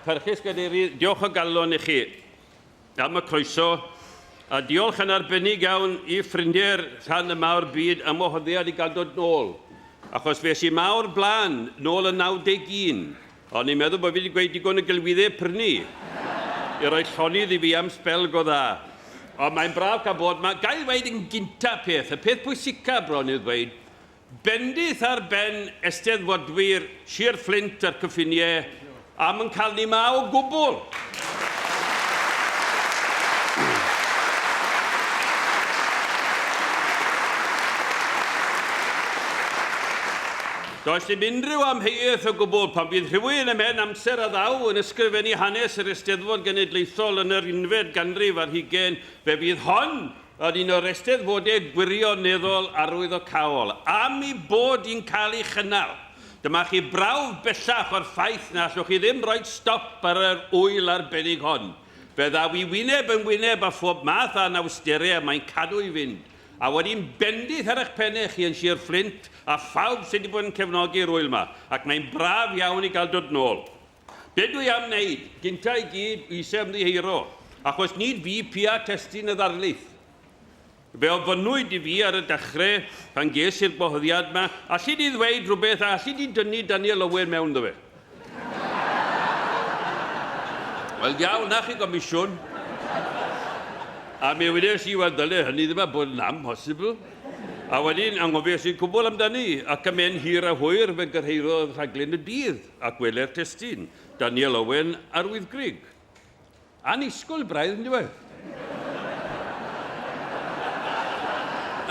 Parchus Gadeirydd, diolch o galon i chi am y croeso, a diolch yn arbennig iawn I ffrindiau'r rhan y mawr byd am wahoddiad I gael dod nôl. Achos fe si mawr blaen nôl yn 91, ond ni'n meddwl bod fi wedi gweud digon y gylwyddau prynu I roi llonydd I fi am spel go dda. Ond mae'n braf cael bod, mae gael dweud yn gynta peth, y peth pwysica bron I ddweud, bendith ar ben Eisteddfodwyr Sir Fflint a'r cyffiniau am yn cael ni ma o gwbl. Does dim unrhyw amheuaeth o gwbl pan bydd rhywun yn mewn amser a ddaw yn ysgrifennu hanes yr Eisteddfod Genedlaethol yn yr 11th ganrif ar 20, fe fydd hon yn un o'r eisteddfodau gwirioneddol arwyddocaol. Am I bod i'n cael ei chynnal. Dyma chi brawf bellach o'r ffaith na allwch chi ddim rhoi stop ar yr wyl arbennig hon. Fe ddaw I wyneb yn wyneb a phob math a nawsterau a mae'n cadw I fynd. A wedi'n bendith ar eich pennau chi yn Sir Fflint a phawb sydd wedi bod yn cefnogi'r wyl yma. Ac mae'n braf iawn I gael dod nôl. Be dwi am wneud, gynta I gyd, eisiau ymddiheiro, achos nid fi pia testyn y ddarlith. Fe o fynwyd I fi ar y dechrau pan ges i'r bohoddiad yma, allu di ddweud rhywbeth a allu di dynnu Daniel Owen mewn ddo fe. Wel iawn na chi gomisiwn. A mi wedes I wel dyle hynny ddim a bod yn amhosibl. A wedyn angofies I cwbl amdani ac am en hir a hwyr fe gyrheirodd rhaglen y dydd ac wele'r testyn Daniel Owen ar Wyddgrug. Anisgwyl braidd yn dweud.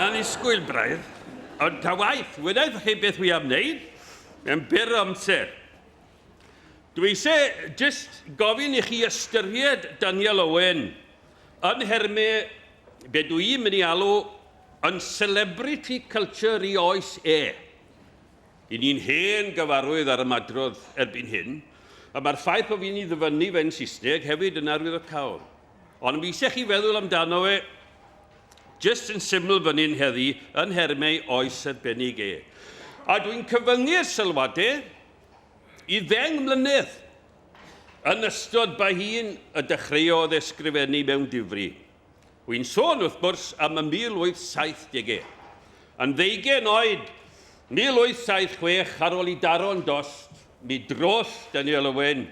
Anisgwyl braidd. Ond ta waith, wedaidd chi beth wi am wneud, mewn byr amser. Dwi eisiau just gofyn I chi ystyried Daniel Owen yn hermau be dwi'n mynd I alw yn celebrity culture I oes I ni'n hen gyfarwydd ar y madrodd erbyn hyn, a mae'r ffaith bod fi'n I ddyfynnu fe'n Saesneg hefyd yn arwyddocaol. Ond mi eisiau chi feddwl amdano fe, just yn syml fan hyn heddi, yn hermau oes arbennig E. A dwi'n cyfyngu'r sylwadau I 10 mlynedd yn ystod ba hun y dechreuodd ysgrifennu mewn difri. Wy'n sôn wrth gwrs am y 1870. Yn 20 oed, 1876 ar ôl I daro'n dost, mi droth Daniel Owen.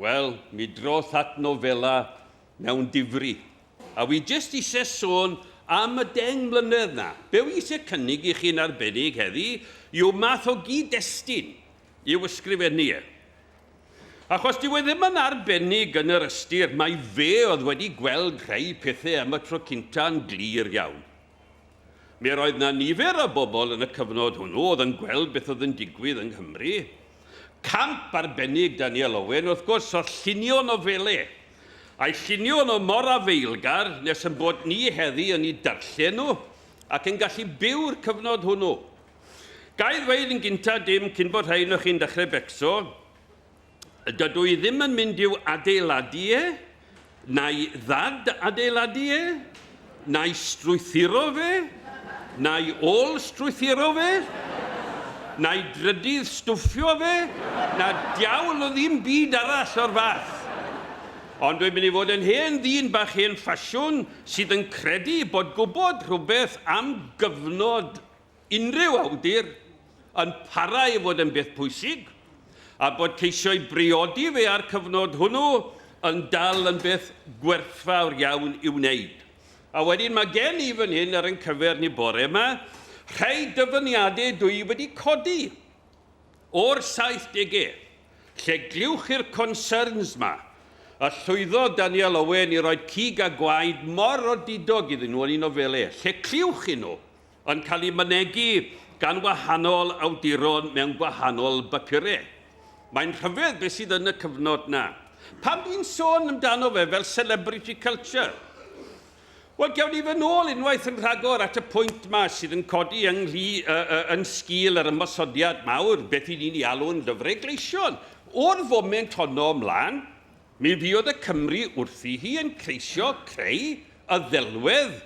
Wel, mi droth at nofela mewn difri. A wi jyst eisiau sôn am y 10 mlynedd na. Be wi eisiau cynnig I chi'n arbennig heddi, yw math o gyd-destun i'w ysgrifennu E. Achos dyw e ddim yn arbennig yn yr ystyr, mae fe oedd wedi gweld rhai pethau am y tro cynta yn glir iawn. Mi roedd na nifer o bobl yn y cyfnod hwnnw oedd yn gweld beth oedd yn digwydd yng Nghymru. Camp arbennig Daniel Owen, wrth gwrs, o'r llunio nofelau. A'i llunio nhw mor afeilgar nes yn bod ni heddi yn ei darllen nhw ac yn gallu byw'r cyfnod hwnnw. Gai ddweud yn gynta dim cyn bod rhain o'ch chi'n dechrau becso, dydw I ddim yn mynd i'w adeiladu E, neu ddad adeiladu E, neu strwythuro fe, neu ôl strwythuro fe, neu drydydd stwffio fe, na diawl o ddim byd arall o'r fath. Ond dwi'n mynd I fod yn hen ddyn bach hen ffasiwn sydd yn credu bod gwybod rhywbeth am gyfnod unrhyw awdur yn para I fod yn beth pwysig, a bod ceisio I briodi fe ar cyfnod hwnnw yn dal yn beth gwerthfawr iawn I wneud. A wedyn mae gen I fan hyn ar yn cyfer ni bore yma, rhai dyfyniadau dwi wedi codi o'r 70au, lle gliwch i'r concerns yma, a llwyddo Daniel Owen I roi cig a gwaed mor odidog iddyn nhw yn ei nofelau, lle cliwch I nhw yn cael ei mynegu gan wahanol awduron mewn gwahanol bapurau. Mae'n rhyfedd beth sydd yn y cyfnod na. Pam dwi'n sôn amdano fe fel celebrity culture? Wel, gawn ni fy nôl unwaith yn rhagor at y pwynt yma sydd yn codi yn sgil yr ymosodiad mawr, beth I ni'n ei alw'n dyfregleision. O'r foment honno ymlaen, mi fuodd y Cymru wrthi hi yn ceisio creu y ddelwedd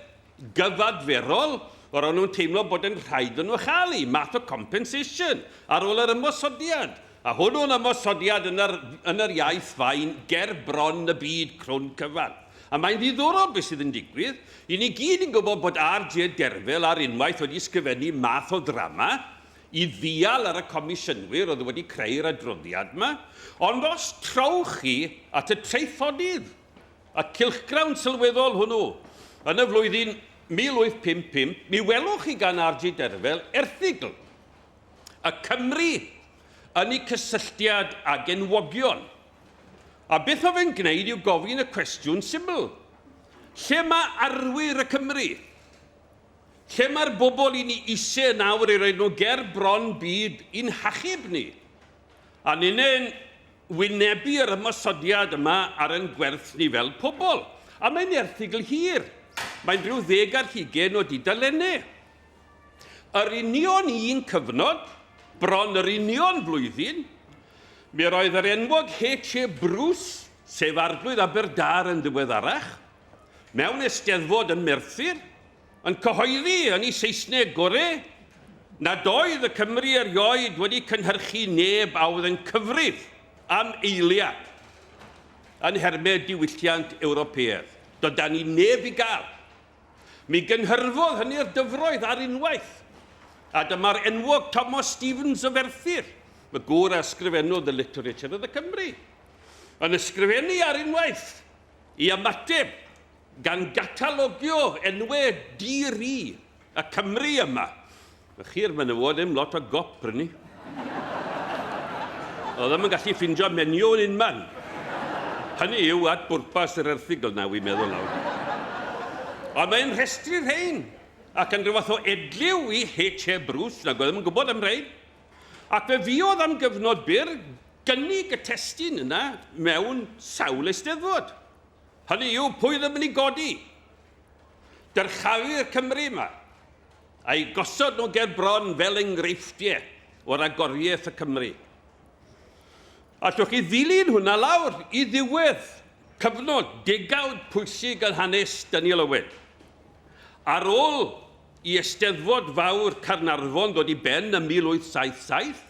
gyfadferol o'r nhw'n teimlo bod yn rhaid yn nhw chael math o compensation ar ôl yr ymosodiad. A hwnnw'n ymosodiad yn yr iaith fain ger bron y byd crwn cyfan. A mae'n ddiddorol beth sydd yn digwydd. I ni gyd yn gwybod bod R.J. Derfel ar unwaith wedi ysgrifennu math o ddrama i ddial ar y comisiynwyr oedd wedi creu'r adroddiad yma. Ond os trowch chi at y treithodydd, a cylchgrawn sylweddol hwnnw, yn y flwyddyn 1855, mi welwch chi gan R.J. Derfel erthigl. Y Cymru yn ei cysylltiad ag enwogion. A beth o fe'n gwneud yw gofyn y cwestiwn syml. Lle mae arwyr y Cymru? Lle mae'r bobl i ni eisiau nawr i roed nhw ger bron byd i'n hachub ni? A ni'n wynebu yr ymosodiad yma ar ein gwerth ni fel pobl. A mae'n erthigl hir. Mae'n rhyw 10 ar 20 o dudalennau. Yr union un cyfnod, bron yr union blwyddyn, mi roedd yr enwog H.A. Bruce, sef arglwydd Aberdâr yn ddiweddarach, mewn eisteddfod yn Merthyr, yn cyhoeddi yn ei Saesneg gorau, nad oedd y Cymru erioed wedi cynhyrchu neb a oedd yn cyfrif am eiliad yn hermed diwylliant Ewropeaidd. Doedd ni neb i gael. Mi gynhyrfodd hynny'r dyfroedd ar unwaith. A dyma'r enwog Thomas Stevens o Ferthyr, y gŵr a ysgrifennodd y literature of the Cymru, yn ysgrifennu ar unwaith i ymateb gan gatalogio enwau di-ri y Cymru yma. Y chi'r menywod ddim lot o gop brynu. Oedd ddim yn gallu ffindio meniwn unman. Hynny yw at bwrpas yr erthigl na, wi'n meddwl nawr. Ond mae'n rhestru'r rhain, ac yn rhywbeth o edliw i H.A. Bruce, nag oedd ddim yn gwybod am rhain. Ac fe fiodd am gyfnod byr gynnig y testyn yna mewn sawl eisteddfod. Hynny yw, pwy ddim yn ei godi? Dyrchafu'r Cymru yma, a'i gosod nhw ger bron fel enghreifftiau o'r agoriaeth y Cymru. A trwch chi ddilyn hwnna lawr i ddiwedd cyfnod degawd pwysig yn hanes Daniel Owen. Ar ôl i eisteddfod fawr Carnarfon ddod i ben ym 1877,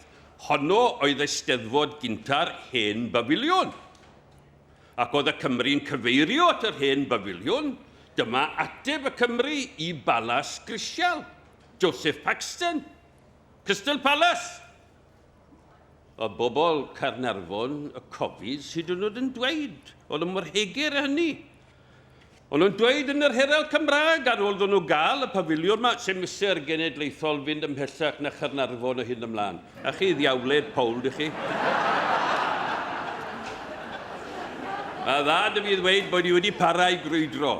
honno oedd eisteddfod gynta'r hen bafiliwn. Ac oedd y Cymru'n cyfeirio at yr hen bafiliwn, dyma ateb y Cymru i Balas Grisial, Joseph Paxton, Crystal Palace. O bobl Carnarfon y cofis hyd yn oed yn dweud, oedd yn mor-heger hynny. Ond nhw'n dweud yn yr Herald Cymraeg ar ôl nhw gael y pafiliwn yma, sy'n miser genedlaethol fynd ymhellach na Charnarfon o hyn ymlaen. A chi ddiawled Paul, dych chi? A dda dy fi ddweud bod ni wedi parau grwydro.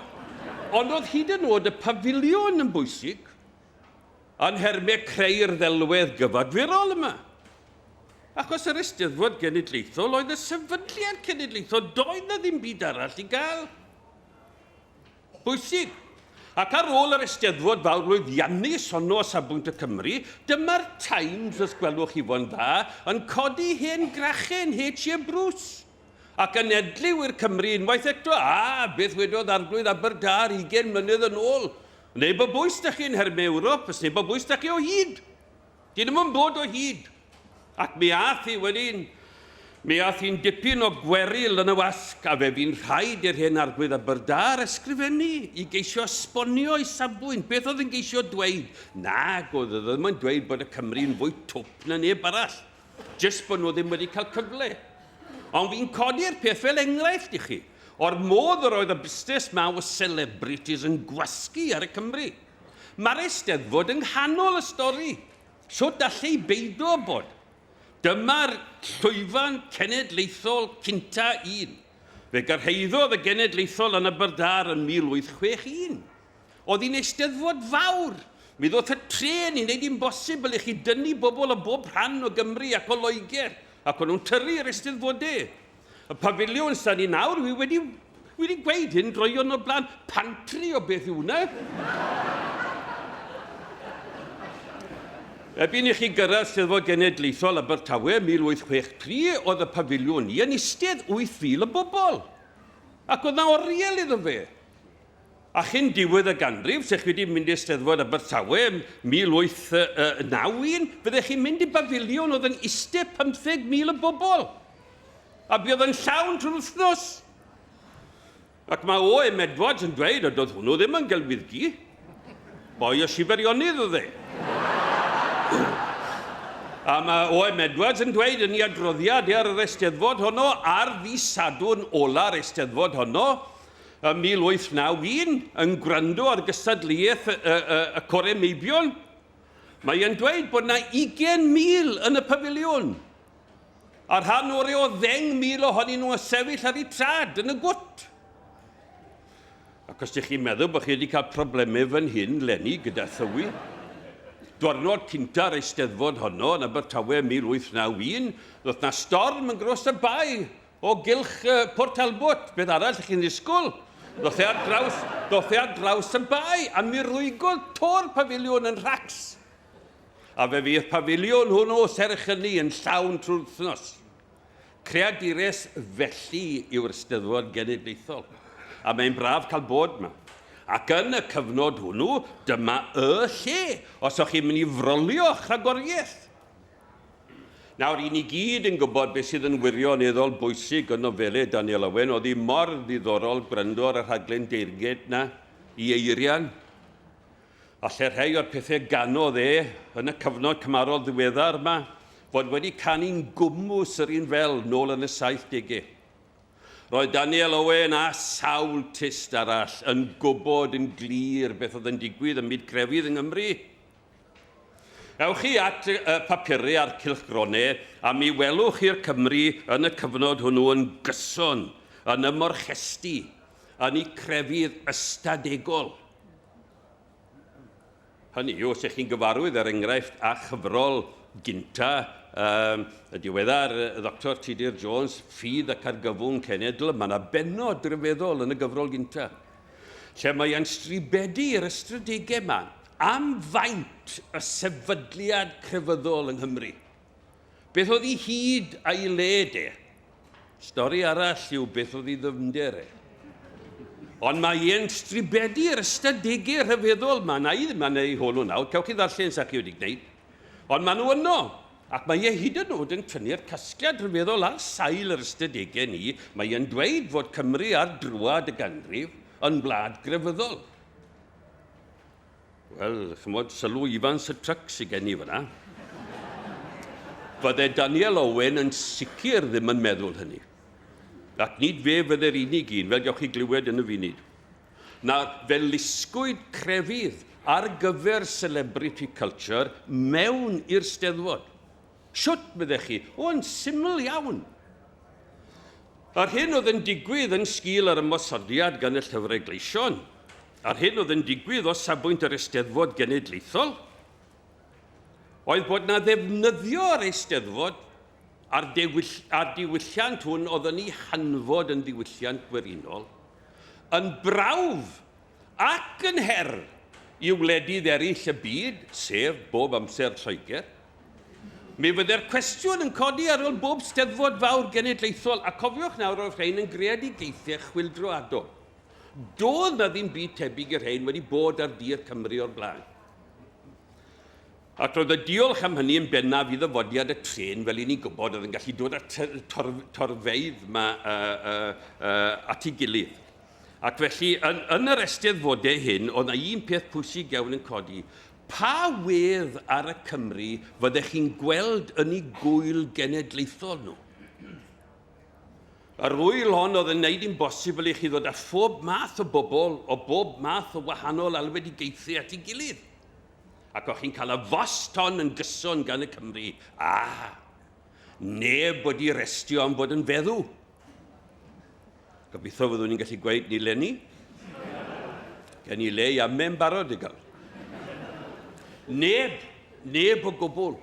Ond oedd hyd yn oed y pafiliwn yn bwysig yn hermau creu'r ddelwedd gyfadferol yma. Achos yr eisteddfod genedlaethol oedd y sefydliad cenedlaethol, doedd na ddim byd arall i gael. Bwysig. Ac ar ôl yr eisteddfod fawr lwyddiannus honno o safbwynt y Cymru, dyma'r Times, os gwelwch chi fo'n dda, yn codi hen grachen H.A. Bruce. Ac yn edliw i'r Cymru unwaith eto, beth wedodd arglwydd Aberdâr 20 mlynedd yn ôl. Neu bo bwys da chi'n hermau Ewrop, os neu bo bwys da chi o hyd. Di ddim yn bod o hyd. Ac mi ath hi'n dipyn o gweril yn y wasg, a fe fi'n rhaid i'r hen arglwydd Aberdâr ysgrifennu i geisio esbonio i safbwynt. Beth oedd yn geisio dweud? Nag oedd ddim yn dweud bod y Cymru'n fwy twp na neb arall. Jyst bod nhw ddim wedi cael cyfle. Ond fi'n codi'r peth fel enghraifft i chi, o'r modd yr oedd y busnes ma o celebrities yn gwasgu ar y Cymru. Mae'r eisteddfod yng nghanol y stori. So dallai beido bod. Dyma'r llwyfan cenedlaethol cynta un. Fe gyrhaeddodd y genedlaethol yn Aberdâr yn 1861. Oedd hi'n eisteddfod fawr. Mi ddoth y tren i wneud hi'n bosibl i chi dynnu bobl o bob rhan o Gymru ac o Loegr, ac o'n nhw'n tyrru'r eisteddfodau. Y pafiliwn sy'n ni nawr, wedi gweud hyn droi o'n o blaen pantri o beth yw hwnna. Erbyn i chi gyrraedd Eisteddfod Genedlaethol Abertawe 1863, oedd y pafiliwn ni yn eistedd 8,000 o bobl. Ac oedd na oriel iddo fe. A chyn diwedd y ganrif, sech wedi mynd i Steddfod Abertawe 1891, fyddech chi'n mynd i bafiliwn oedd yn iste 15,000 o bobl. A bydd yn llawn trwy'r wythnos. Ac mae O.M. Edwards yn dweud, a doedd hwnnw ddim yn gelwyddgi. Boi o Siferionydd oedd e. A mae O.M. Edwards yn dweud yn ei adroddiad ar yr Eisteddfod honno, ar ddi Sadwrn ola'r Eisteddfod honno, ym 1891, yn gwrando ar gystadleuaeth y Corau Meibion, mae e'n dweud bod yna 20,000 yn y pafiliwn. A rhan o'r o 10,000 ohonyn nhw yn sefyll ar eu trad yn y gwt. Ac os ydych chi'n meddwl bod chi wedi cael problemau fan hyn, Lenny, gyda Thywi, diwrnod cynta'r Eisteddfod honno yn Abertawe 1891, ddoth na storm yn gros y bai o gylch Port Talbot. Beth arall ydych chi'n ddisgwyl? Ddoth e ar draws y bai, a mi rwygodd to'r pafiliwn yn rhacs. A fe fydd pafiliwn hwnnw serch hynny yn llawn trwy'r wythnos. Creadures felly yw'r Eisteddfod Genedlaethol. A mae'n braf cael bod yma. Ac yn y cyfnod hwnnw, dyma y lle, os o'ch chi'n mynd i frolio rhagoriaeth. Nawr, i ni gyd yn gwybod beth sydd yn wirioneddol bwysig yn nofelau Daniel Owen, oedd hi mor ddiddorol gwrando ar y rhaglen deirged na i eirian. A lle rhai o'r pethau ganodd yn y cyfnod cymarol ddiweddar yma, fod wedi canu'n gwmws yr un fel nôl yn y 70au. Roedd Daniel Owen a sawl tist arall yn gwybod yn glir beth oedd yn digwydd ym myd crefydd yng Nghymru. Ewch chi at papurau a'r cylchgronau a mi welwch chi'r Cymru yn y cyfnod hwnnw yn gyson, yn ymorchesti, yn ei crefydd ystadegol. Hynny yw, os ydych chi'n gyfarwydd er enghraifft a chyfrol gynta, y diweddar Dr. Tudur Jones, Ffydd ac Argyfwng Cenedl, mae yna benod rhyfeddol yn y gyfrol gynta, lle mae e'n stribedi yr ystradegau yma am faint y sefydliad crefyddol yng Nghymru. Beth oedd ei hyd a'i led e? Stori arall yw beth oedd ei ddyfnder e. Ond mae e'n stribedi'r ystadegau rhyfeddol yma. Na i ddim yn ei hwnnw nawr. Cewch chi ddarllen sa'n chi wedi gwneud. Ond maen nhw yno. Ac mae e hyd yn oed yn tynnu'r casgliad rhyfeddol ar sail yr ystadegau ni. Mae e'n dweud fod Cymru ar drwad y ganrif yn wlad grefyddol. Wel, chymod, sylw ifans y tryc sy'n gen i fyna. Fydde Daniel Owen yn sicr ddim yn meddwl hynny. Ac nid fe fydde'r unig un, fel gewch chi glywed yn y funud. Na, fel lusgwyd crefydd ar gyfer celebrity culture mewn i'r Steddfod. Siwt byddech chi? O'n syml iawn. A'r hyn oedd yn digwydd yn sgil ar ymosodiad gan y llyfrau gleision, a'r hyn oedd yn digwydd o safbwynt yr Eisteddfod Genedlaethol, oedd bod na ddefnyddio'r Eisteddfod a'r diwylliant hwn oedd yn ei hanfod yn diwylliant gwerinol, yn brawf ac yn her i wledydd eraill y byd, sef bob amser Lloegr. Mi fydde'r cwestiwn yn codi ar ôl bob Steddfod fawr genedlaethol, a cofiwch nawr o'r rhain yn greadigaethau chwyldroadol. Doedd na ddim byd tebyg i'r rhain wedi bod ar dir Cymru o'r blaen. Ac roedd y diolch am hynny yn bennaf i ddyfodiad y tren, fel i ni'n gwybod, oedd yn gallu dod â'r torfeidd yma at ei gilydd. Ac felly, yn yr Eisteddfodau hyn, oedd yna un peth pwysig iawn yn codi. Pa wedd ar y Cymru fyddech chi'n gweld yn ei gwyl genedlaethol nhw? Yr wyl hon oedd yn gwneud yn bosibl i chi ddod â phob math o bobl o bob math o wahanol alwedigaethau at ei gilydd. Ac o'ch chi'n cael y foston yn gyson gan y Cymru. Neb wedi restio am bod yn feddw. Gobeithio fyddwn ni'n gallu gweud ni Lenny. Gen i le i amau'n barod i gael. Neb o gwbl.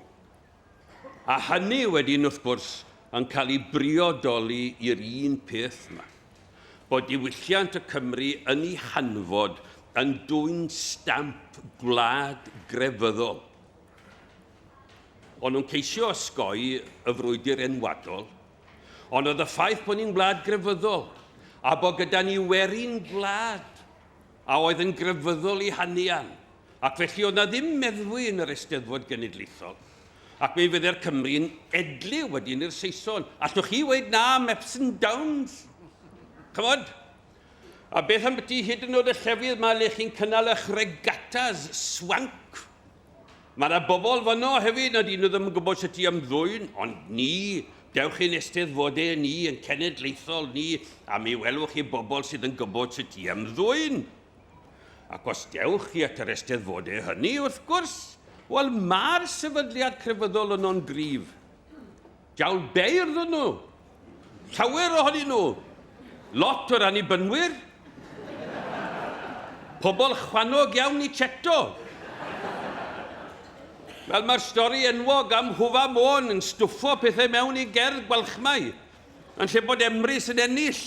A hynny wedyn wrth gwrs yn cael ei briodoli i'r un peth yma. Bod diwylliant y Cymru yn ei hanfod yn dwyn stamp gwlad grefyddol. Ond nhw'n ceisio osgoi y frwydr enwadol, ond oedd y ffaith bod ni'n gwlad grefyddol, a bod gyda ni werin gwlad a oedd yn grefyddol I hanian. Ac felly oedd na ddim meddwi yn yr Eisteddfod Genedlaethol. Ac mi fydde'r Cymru'n edliw wedyn i'r Saeson. Allwch chi weid na am Epsom Downs? Chymod? A beth am byti hyd yn oed y llefydd yma le chi'n cynnal eich regatas swank? Mae yna bobl fanno hefyd nad un nhw ddim yn gwybod sut I ymddwyn, ond ni, dewch i'n Eisteddfodau ni, yn cenedlaethol ni, a mi welwch chi bobl sydd yn gwybod sut I ymddwyn. Ac os dewch chi at yr Eisteddfodau hynny, wrth gwrs, wel, mae'r sefydliad crefyddol yno'n grif. Diawl beirdd yn nhw. Llawer ohonyn nhw. Lot o'r annibynwyr. Pobl chwanog iawn I cheto. Wel, mae'r stori enwog am Hwfa Môn yn stwffo pethau mewn I gerdd gwalchmau, yn lle bod Emrys yn ennill.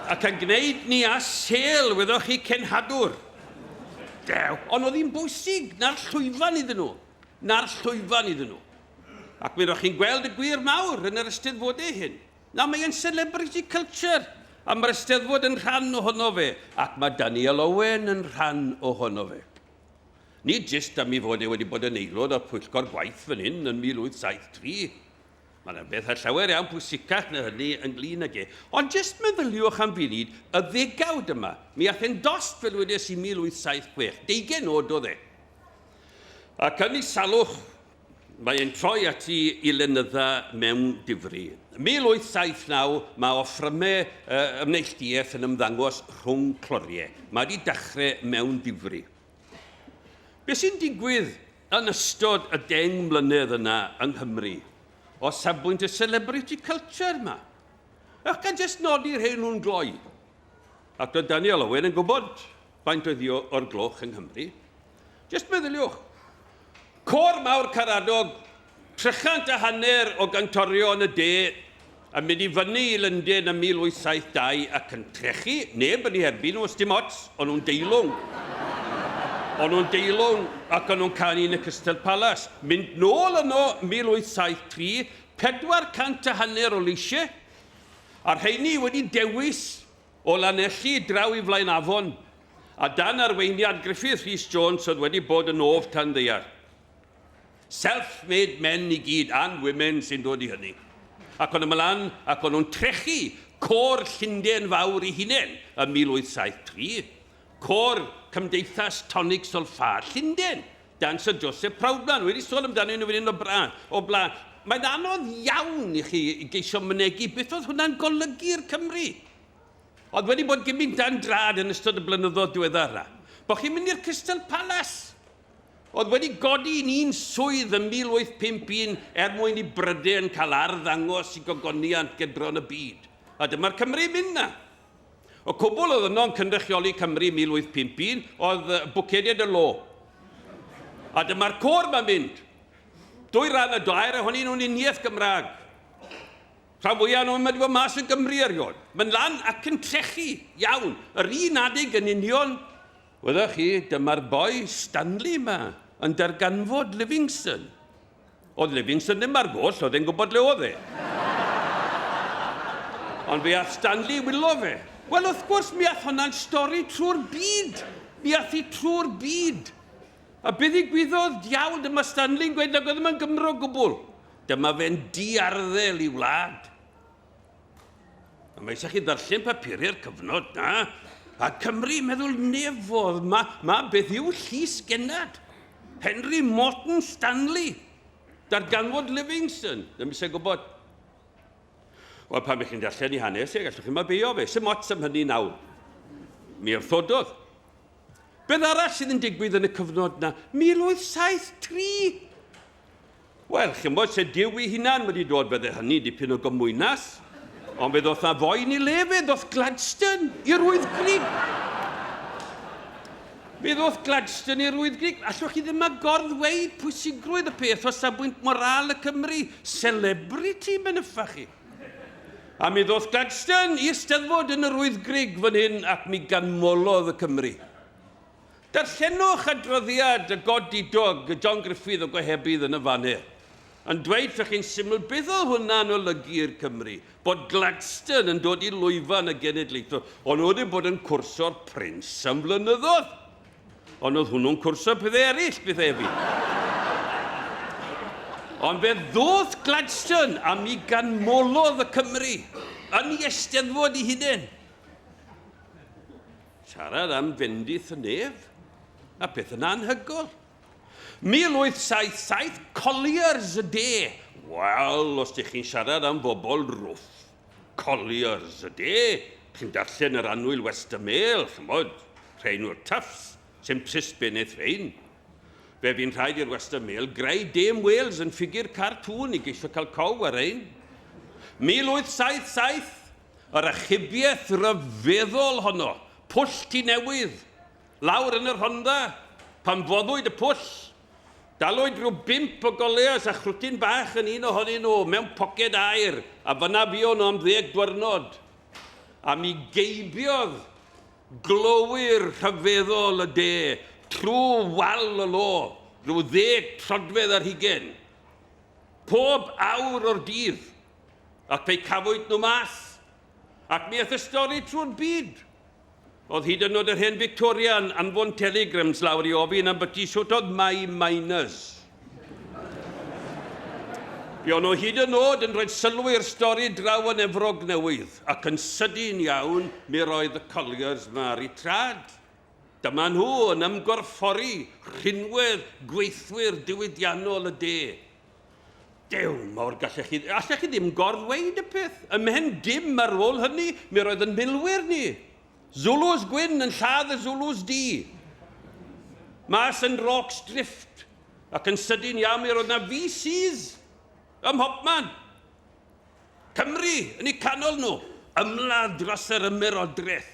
Ac yn gwneud ni a sel, weddwch chi cenhadwr. Dew, ond oedd hi'n bwysig, na'r llwyfan iddyn nhw. Na'r llwyfan iddyn nhw. Ac mi ro'ch chi'n gweld y gwir mawr yn yr Eisteddfodau hyn. Na, mae'n celebrity culture, a mae'r Eisteddfod yn rhan ohono fe, ac mae Daniel Owen yn rhan ohono fe. Nid jyst am I fod wedi bod yn aelod o'r pwyllgor gwaith fan hyn yn 1873. Mae'n beth a llawer iawn pwysicach na hynny ynglyn ag Ond jyst meddyliwch am funud y ddegawd yma. Mi ath e'n dost fel wedes I 1876. 20 oed oedd e. Ac yn ei salwch, mae e'n troi ati I lenydda mewn difri. 1879 mae offrymau ymneilltuaeth yn ymddangos rhwng cloriau. Mae wedi dechrau mewn difri. Beth sy'n digwydd yn ystod y 10 mlynedd yna yng Nghymru? O safbwynt y celebrity culture yma. Ac gan jyst nodi'r hyn nhw'n gloi. Ac doedd Daniel Owen yn gwybod faint oedd o'r gloch yng Nghymru. Jyst meddyliwch. Cor mawr Caradog, 300 o gantorion y de, yn mynd I fyny I Lundain ym 1872 ac yn trechu, neb yn ei herbyn nhw os dim ots, ond nhw'n deilwng. Ond nhw'n deilwng ac o'n nhw'n canu yn y Crystal Palace. Mynd nôl yno 1873, 400 o leisiau, a'r rheini wedi dewis o Lanelli draw I Flaen Afon, a dan arweiniad Griffith Rhys Jones oedd wedi bod yn of tan ddeiar. Self-made men I gyd, and women sy'n dod I hynny. Ac o'n ymlaen, ac o'n nhw'n trechu cor Llundain fawr I hunain ym 1873. Cor Cymdeithas Tonic Solfar Llundain, dan Sir Joseph Proudman. Wedi sôn amdano nhw fan hyn o blaen. Mae'n anodd iawn I chi geisio mynegu beth oedd hwnna'n golygu'r Cymru. Oedd wedi bod gymaint dan drad yn ystod y blynyddoedd diweddara. Bo chi'n mynd i'r Crystal Palace. Oedd wedi godi yn un swydd yn 1851 mwyn I Brydain cael arddangos I gogoniant gedron y byd. A dyma'r Cymru mynd na. O cwbl oedd yno'n cynrychioli Cymru 1851 oedd Bwcediad y Lo. A dyma'r cor ma'n mynd. 2 ran y 2 ohonyn nhw'n uniaeth Gymraeg. Rhan fwyaf nhw'n mynd i fod mas yn Gymru erioed. Mae'n lan ac yn trechu iawn. Yr un adeg yn union. Weddwch chi, dyma'r boi Stanley yma yn darganfod Livingston. Oedd Livingston ddim ar goll, oedd e'n gwybod le oedd e. Ond fe ath Stanley wylo fe. Wel, wrth gwrs, mi ath hwnna'n stori trwy'r byd. Mi ath I trwy'r byd. A beth ddigwyddodd diawl, dyma Stanley'n gweud nag oedd yma'n Gymro gwbl. Dyma fe'n diarddel I wlad. A mae eisiau chi ddarllen papurau'r cyfnod na. A Cymru meddwl nefodd, ma beth yw llys genad. Henry Morton Stanley. Darganfod Livingston. Ddim eisiau gwybod. Wel, pan bych chi'n darllen I hanes, gallwch chi'n mabeio fe. Sym ots am hynny nawr. Mi wrthododd. Beth arall sydd yn digwydd yn y cyfnod na? 1873. Wel, chi'n bod se diw I hunan wedi dod bydde hynny dipyn o gymwynas. Ond fe ddoth na foen I lefydd, ddoth Gladstone i'r Wyddgrug. Fe ddoth Gladstone i'r Wyddgrug. Allwch chi ddim a gorddweud pwysigrwydd y peth o safbwynt moral y Cymru. Celebrity mynyffa chi. A mi ddoth Gladstone i'r Steddfod yn yr Wyddgrug fan hyn ac mi ganmolodd y Cymru. Darllenwch adroddiad y godidog John Griffith o Gohebydd yn y fanau. yn dweud ffech chi'n syml beth o hwnna'n olygu'r Cymru, bod Gladstone yn dod i lwyfan y genedlaethol. Ond oedd yn bod yn cwrso'r Prince am flynyddoedd. Ond oedd hwnnw'n cwrso pethau eraill, beth efo. Ond fe ddodd Gladstone am i ganmolodd y Cymru yn ei eisteddfod ei hunain. Siarad am fendith y nef, a beth yn anhygol. 1877, Colliers y de. Wel, os ydych chi'n siarad am bobl rwff, Colliers y de, chi'n darllen yr anwyl Wester Mail, chymod, rhain o'r Tufts, Simpsys Benydd Rhain. Fe fi'n rhaid i'r Wester Mail greu Dame Wales yn ffigur cartŵn i geisio cael cow ar ein. 1877, yr achubiaeth ryfeddol honno, pwll ti newydd, lawr yn yr Honda, pan foddwyd y pwll, dalwyd rhyw 5 o goleas a chrwtyn bach yn un ohonyn nhw mewn poced air, a fyna bio nhw am 10 diwrnod. A mi geibiodd glowyr rhyfeddol y de, trwy wal y lo, rhyw 10 trodfedd ar hugen. Pob awr o'r dydd, ac fe cafwyd nhw mas, ac mi aeth y stori trwy'r byd. Oedd hyd yn oed yr hen Victoria yn anfon telegrams lawr i ofyn am byti sŵt oedd mai miners. Fi o'n nhw hyd yn oed yn rhoi sylw i'r stori draw yn Efrog Newydd, ac yn sydyn iawn mi roedd y Colliers ma ar eu trad. Dyma nhw yn ymgorffori rhinwedd gweithwyr diwydiannol y de. Dew mawr allech chi ddim gorddweud y peth. Ymhen dim ar ôl hynny, mi roedd yn milwyr ni. Zulus gwyn yn lladd y Zulus di. Mas yn Rocks Drift. Ac yn sydyn iawn mi roedd yna VCs ym Hopman. Cymru yn eu canol nhw. Ymladd dros yr ymerodraeth.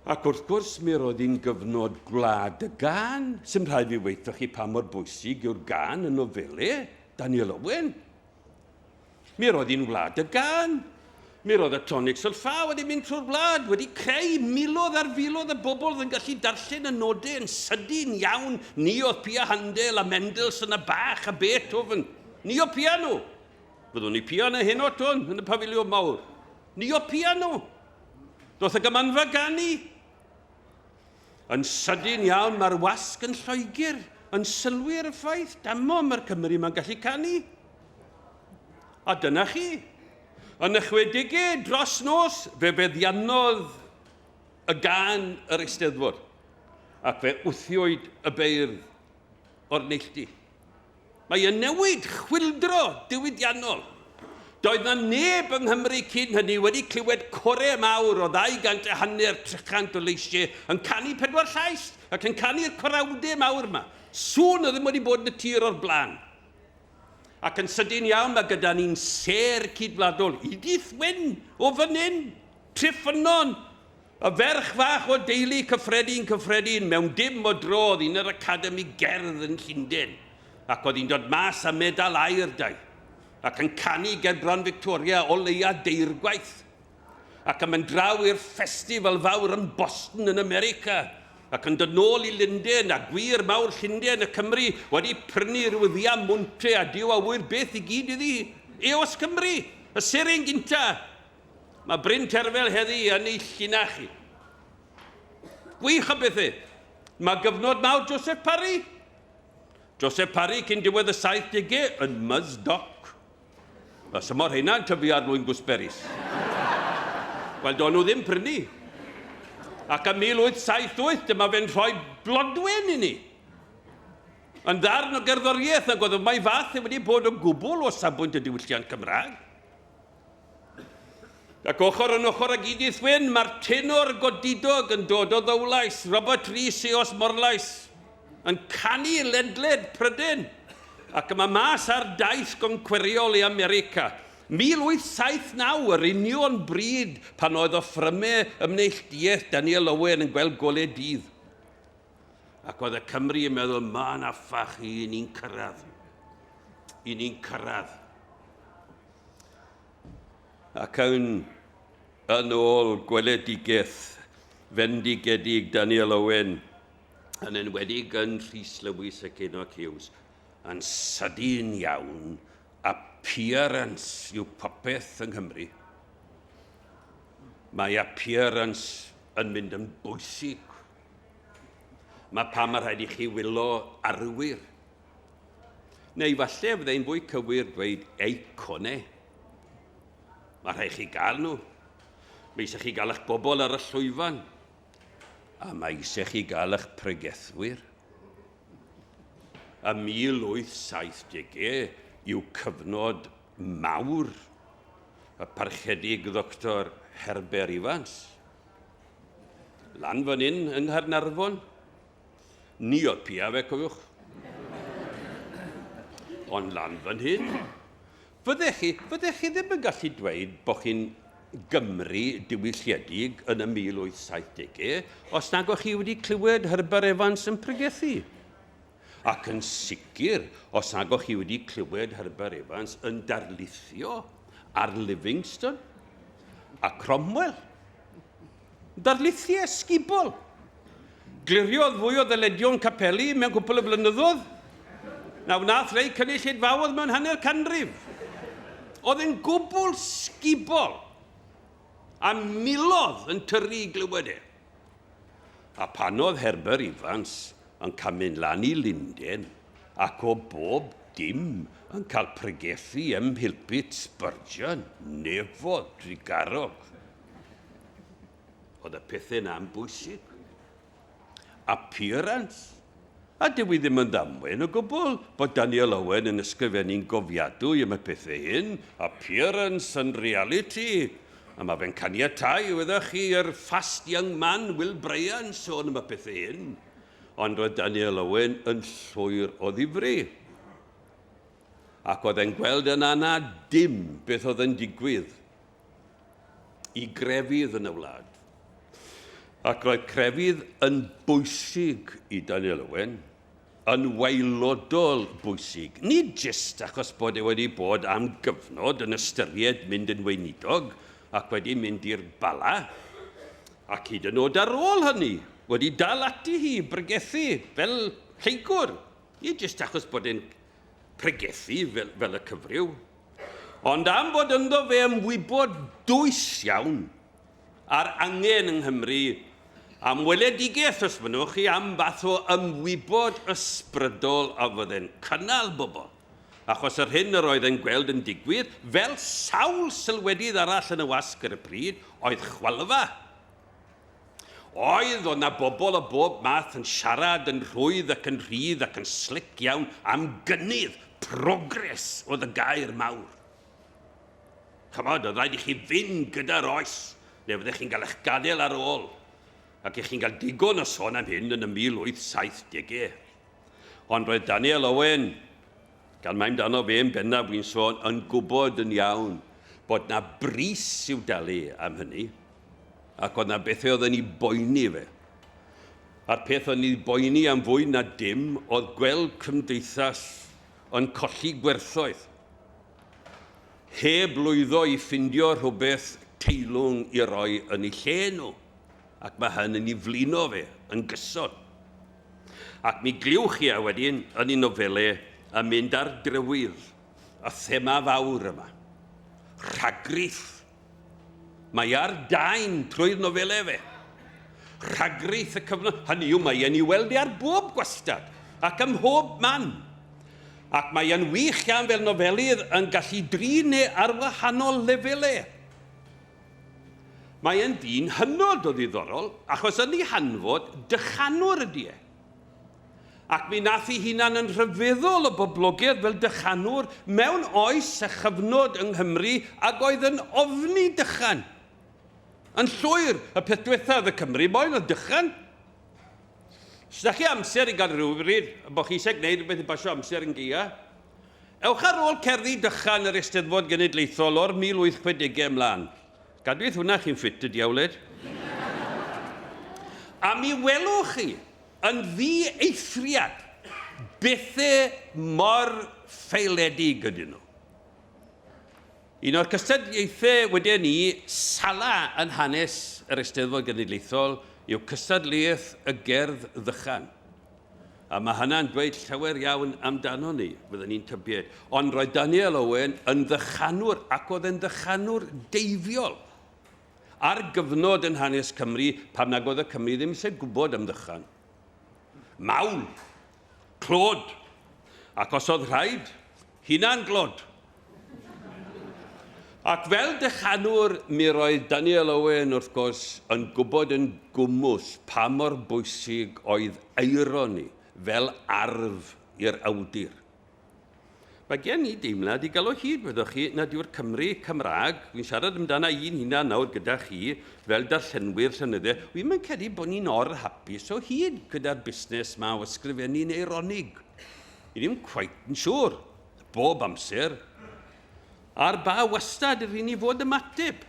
Ac wrth gwrs mi roedd hi'n gyfnod gwlad y gan. Sy'n rhaid fi weithio chi pa mor bwysig yw'r gan yn nofelau Daniel Owen. Mi roedd hi'n wlad y gan. Mi roedd y tonic sylffa wedi mynd trwy'r wlad, wedi creu miloedd ar filoedd y bobl yn gallu darllen y nodau yn sydyn iawn. Ni oedd Pia Handel a Mendelssohn a Bach a Beethoven. Ni oedd piano. Fyddwn ni piano hyn o ton yn y pafiliwn mawr. Ni oedd piano. Doedd y gymanfa ganu. Yn sydyn iawn mae'r wasg yn Lloegr yn sylwi'r ffaith. Damo mae'r Cymru mae'n gallu canu. A dyna chi. Yn y 60au dros nos, fe feddiannodd y gan yr eisteddfod, ac fe wthiwyd y beirdd o'r neilltu. Mae yn newid chwildro diwydiannol. Doedd na neb yng Nghymru cyn hynny wedi clywed corau mawr o 250 300 o leisiau yn canu 4 llais ac yn canu'r corawdau mawr yma. Sŵn o ddim wedi bod yn y tir o'r blaen. Ac yn sydyn iawn mae gyda ni'n ser cydwladol. Edith Wyn o fan hyn, Triffynon, y ferch fach o deulu cyffredin mewn dim o drodd un yr Academi Gerdd yn Llundain. Ac oedd hi'n dod mas a medal air dau. Ac yn canu Gerbron Victoria o leia deirgwaith. Ac yn mynd draw i'r festival fawr yn Boston yn America. Ac yn dod nôl i Llundain a gwir mawr Llundain y Cymru wedi prynu rhyw ddiam mwyntre a diw a wyr beth i gyd iddi. Eos Cymru, y seren gynta. Mae Bryn Terfel heddi yn ei llinach chi. Gwych o bethau. Mae gyfnod mawr Joseph Parry. Joseph Parry cyn diwedd y 70au yn Muzdoc. A symor hynna'n tyfu ar Lwyn Gwsberis. Wel, do'n nhw ddim prynu. Ac am 1878, dyma fe'n rhoi blodwen i ni. Yn ddarn o gerddoriaeth, ac oedd mae fath wedi bod o gwbl o safbwynt y diwylliant Cymraeg. Ac ochr yn ochr ag Edith Wyn, mae'r tenor godidog yn dod o Ddowlais, Robert Rhys Eos Morlais, yn canu ledled Prydain. Ac yma mas ar daith gonqueriol i America. 1879, yr union bryd pan oedd o ffrymau ymneilltuaeth Daniel Owen yn gweld golau dydd. Ac oedd y Cymru yn meddwl, ma'n affach i ni'n cyrraedd. I ni'n cyrraedd. Ac yn ôl gweledigaeth fendigedig Daniel Owen, yn enwedig yn Rhys Lewis ac Enoch Hughes, yn sydyn iawn, appearance yw popeth yng Nghymru. Mae appearance yn mynd yn bwysig. Mae pam mae rhaid i chi wylo arwyr. Neu falle fyddai'n fwy cywir dweud eiconau. Mae rhaid chi gael nhw. Mae eisiau chi gael eich bobl ar y llwyfan. A mae eisiau chi gael eich pregethwyr. Y 1870au yw cyfnod mawr y parchedig Dr. Herbert Evans. Lan fan hyn yng Nghaernarfon, ni oedd pia fe, cofiwch. Ond lan fan hyn, fyddech chi ddim yn gallu dweud bod chi'n Gymru diwylliedig yn y 1870au os nag o'ch chi wedi clywed Herbert Evans yn pregethu. Ac yn sicr, os nag o'ch chi wedi clywed Herbert Evans yn darlithio ar Livingston a Cromwell. Darlithiau esgubol. Gliriodd fwy o ddyledion capeli mewn cwpl o flynyddoedd. Nath rei cynulleidfaoedd mewn hanner canrif. Oedd yn gwbl sgubol. A milodd yn tyrru i glywed e. A pan oedd Herbert Evans yn cael mynd lan i Lunden ac o bob dim yn cael pregethu ym Mhilpit Spurgeon, nefod Tregarog. Oedd y pethau na'n bwysig. Appearance. A dyw i ddim yn ddamwen o gwbl bod Daniel Owen yn ysgrifennu'n gofiadwy am y pethau hyn. Appearance and reality. A mae fe'n caniatau, weddech chi, yr fast young man Will Bryan sôn am y pethau hyn. Ond roedd Daniel Owen yn llwyr o ddifri. Ac oedd e'n gweld yna na dim beth oedd yn digwydd i grefydd yn y wlad. Ac roedd crefydd yn bwysig i Daniel Owen, yn waelodol bwysig. Nid jyst achos bod e wedi bod am gyfnod yn ystyried mynd yn weinidog ac wedi mynd i'r bala, ac hyd yn oed ar ôl hynny, wedi dal ati hi pregethu fel lleigwr. Nid jyst achos bod e'n pregethu fel y cyfryw. Ond am bod ynddo fe ymwybod dwys iawn ar angen yng Nghymru, am weledigaeth os fynwch chi, am fath o ymwybod ysbrydol a fydde'n cynnal bobl. Achos yr hyn yr oedd yn gweld yn digwydd, fel sawl sylwedydd arall yn y wasg ar y pryd, oedd chwalfa. Oedd na bobl o bob math yn siarad yn rhwydd ac yn rhydd ac yn slic iawn am gynnydd, progres oedd y gair mawr. Cymod, oedd rhaid i chi fynd gyda'r oes, neu fyddech chi'n cael eich gadael ar ôl, ac eich chi'n cael digon o sôn am hyn yn y 1870au. Ond roedd Daniel Owen, gan mae'n dano fe yn bennaf wy'n sôn, yn gwybod yn iawn bod na bris i'w dalu am hynny, ac oedd na bethau oedd yn ei boeni fe. A'r peth oedd yn ei boeni am fwy na dim oedd gweld cymdeithas yn colli gwerthoedd. Heb lwyddo i ffindio rhywbeth teilwng i roi yn ei lle nhw, ac mae hyn yn ei flino fe yn gyson. Ac mi gliwch chi wedyn yn ei nofelau yn mynd ar drywydd y thema fawr yma. Rhagryth. Mae ar dain trwy'r nofelau fe. Rhagryth y cyfnod. Hynny yw, mae e'n ei weld ar bob gwastad ac ym mhob man. Ac mae e'n wych iawn fel nofelydd yn gallu drin ar wahanol lefelau. Mae e'n ddyn hynod o ddiddorol, achos yn ei hanfod dychanwr ydy e. Ac mi nath ei hunan yn rhyfeddol o boblogaidd fel dychanwr mewn oes a chyfnod yng Nghymru ac oedd yn ofni dychan. Yn llwyr y peth diwethaf y Cymru boen o dychan. Os ydych chi amser i gael rhywbryd, bod chi eisiau gwneud rhywbeth i basio amser yn geia, ewch ar ôl cerddi dychan yr Eisteddfod Genedlaethol o'r 1860au ymlaen. Gadwyd hwnna chi'n ffit y diawled. A mi welwch chi yn ddi-eithriad bethau mor ffeiledig ydyn nhw. Un o'r cystadlaethau wedi ni sala yn hanes yr Eisteddfod Genedlaethol yw cystadlaeth y gerdd ddychan. A mae hynna'n dweud llawer iawn amdano ni, fyddwn ni'n tybied. Ond roedd Daniel Owen yn ddychanwr, ac oedd yn ddychanwr deiffiol. Ar gyfnod yn hanes Cymru, pam nag oedd y Cymru ddim eisiau gwybod am ddychan. Mawl, clod, ac os oedd rhaid, hunan glod. Ac fel dychanwr, mi roedd Daniel Owen, wrth gwrs, yn gwybod yn gwmws pa mor bwysig oedd eironi fel arf i'r awdur. Mae gen i deimlad i gael o hyd, fyddwch chi, nad yw'r Cymru Cymraeg, fi'n siarad amdana un hunan nawr gyda chi, fel darllenwyr llenyddiau, wi'n mynd credu bod ni'n hapus o hyd gyda'r busnes ma o ysgrifennu'n eironig. I ddim cweit yn siŵr, bob amser. A'r ba wastad yr un i fod ymateb.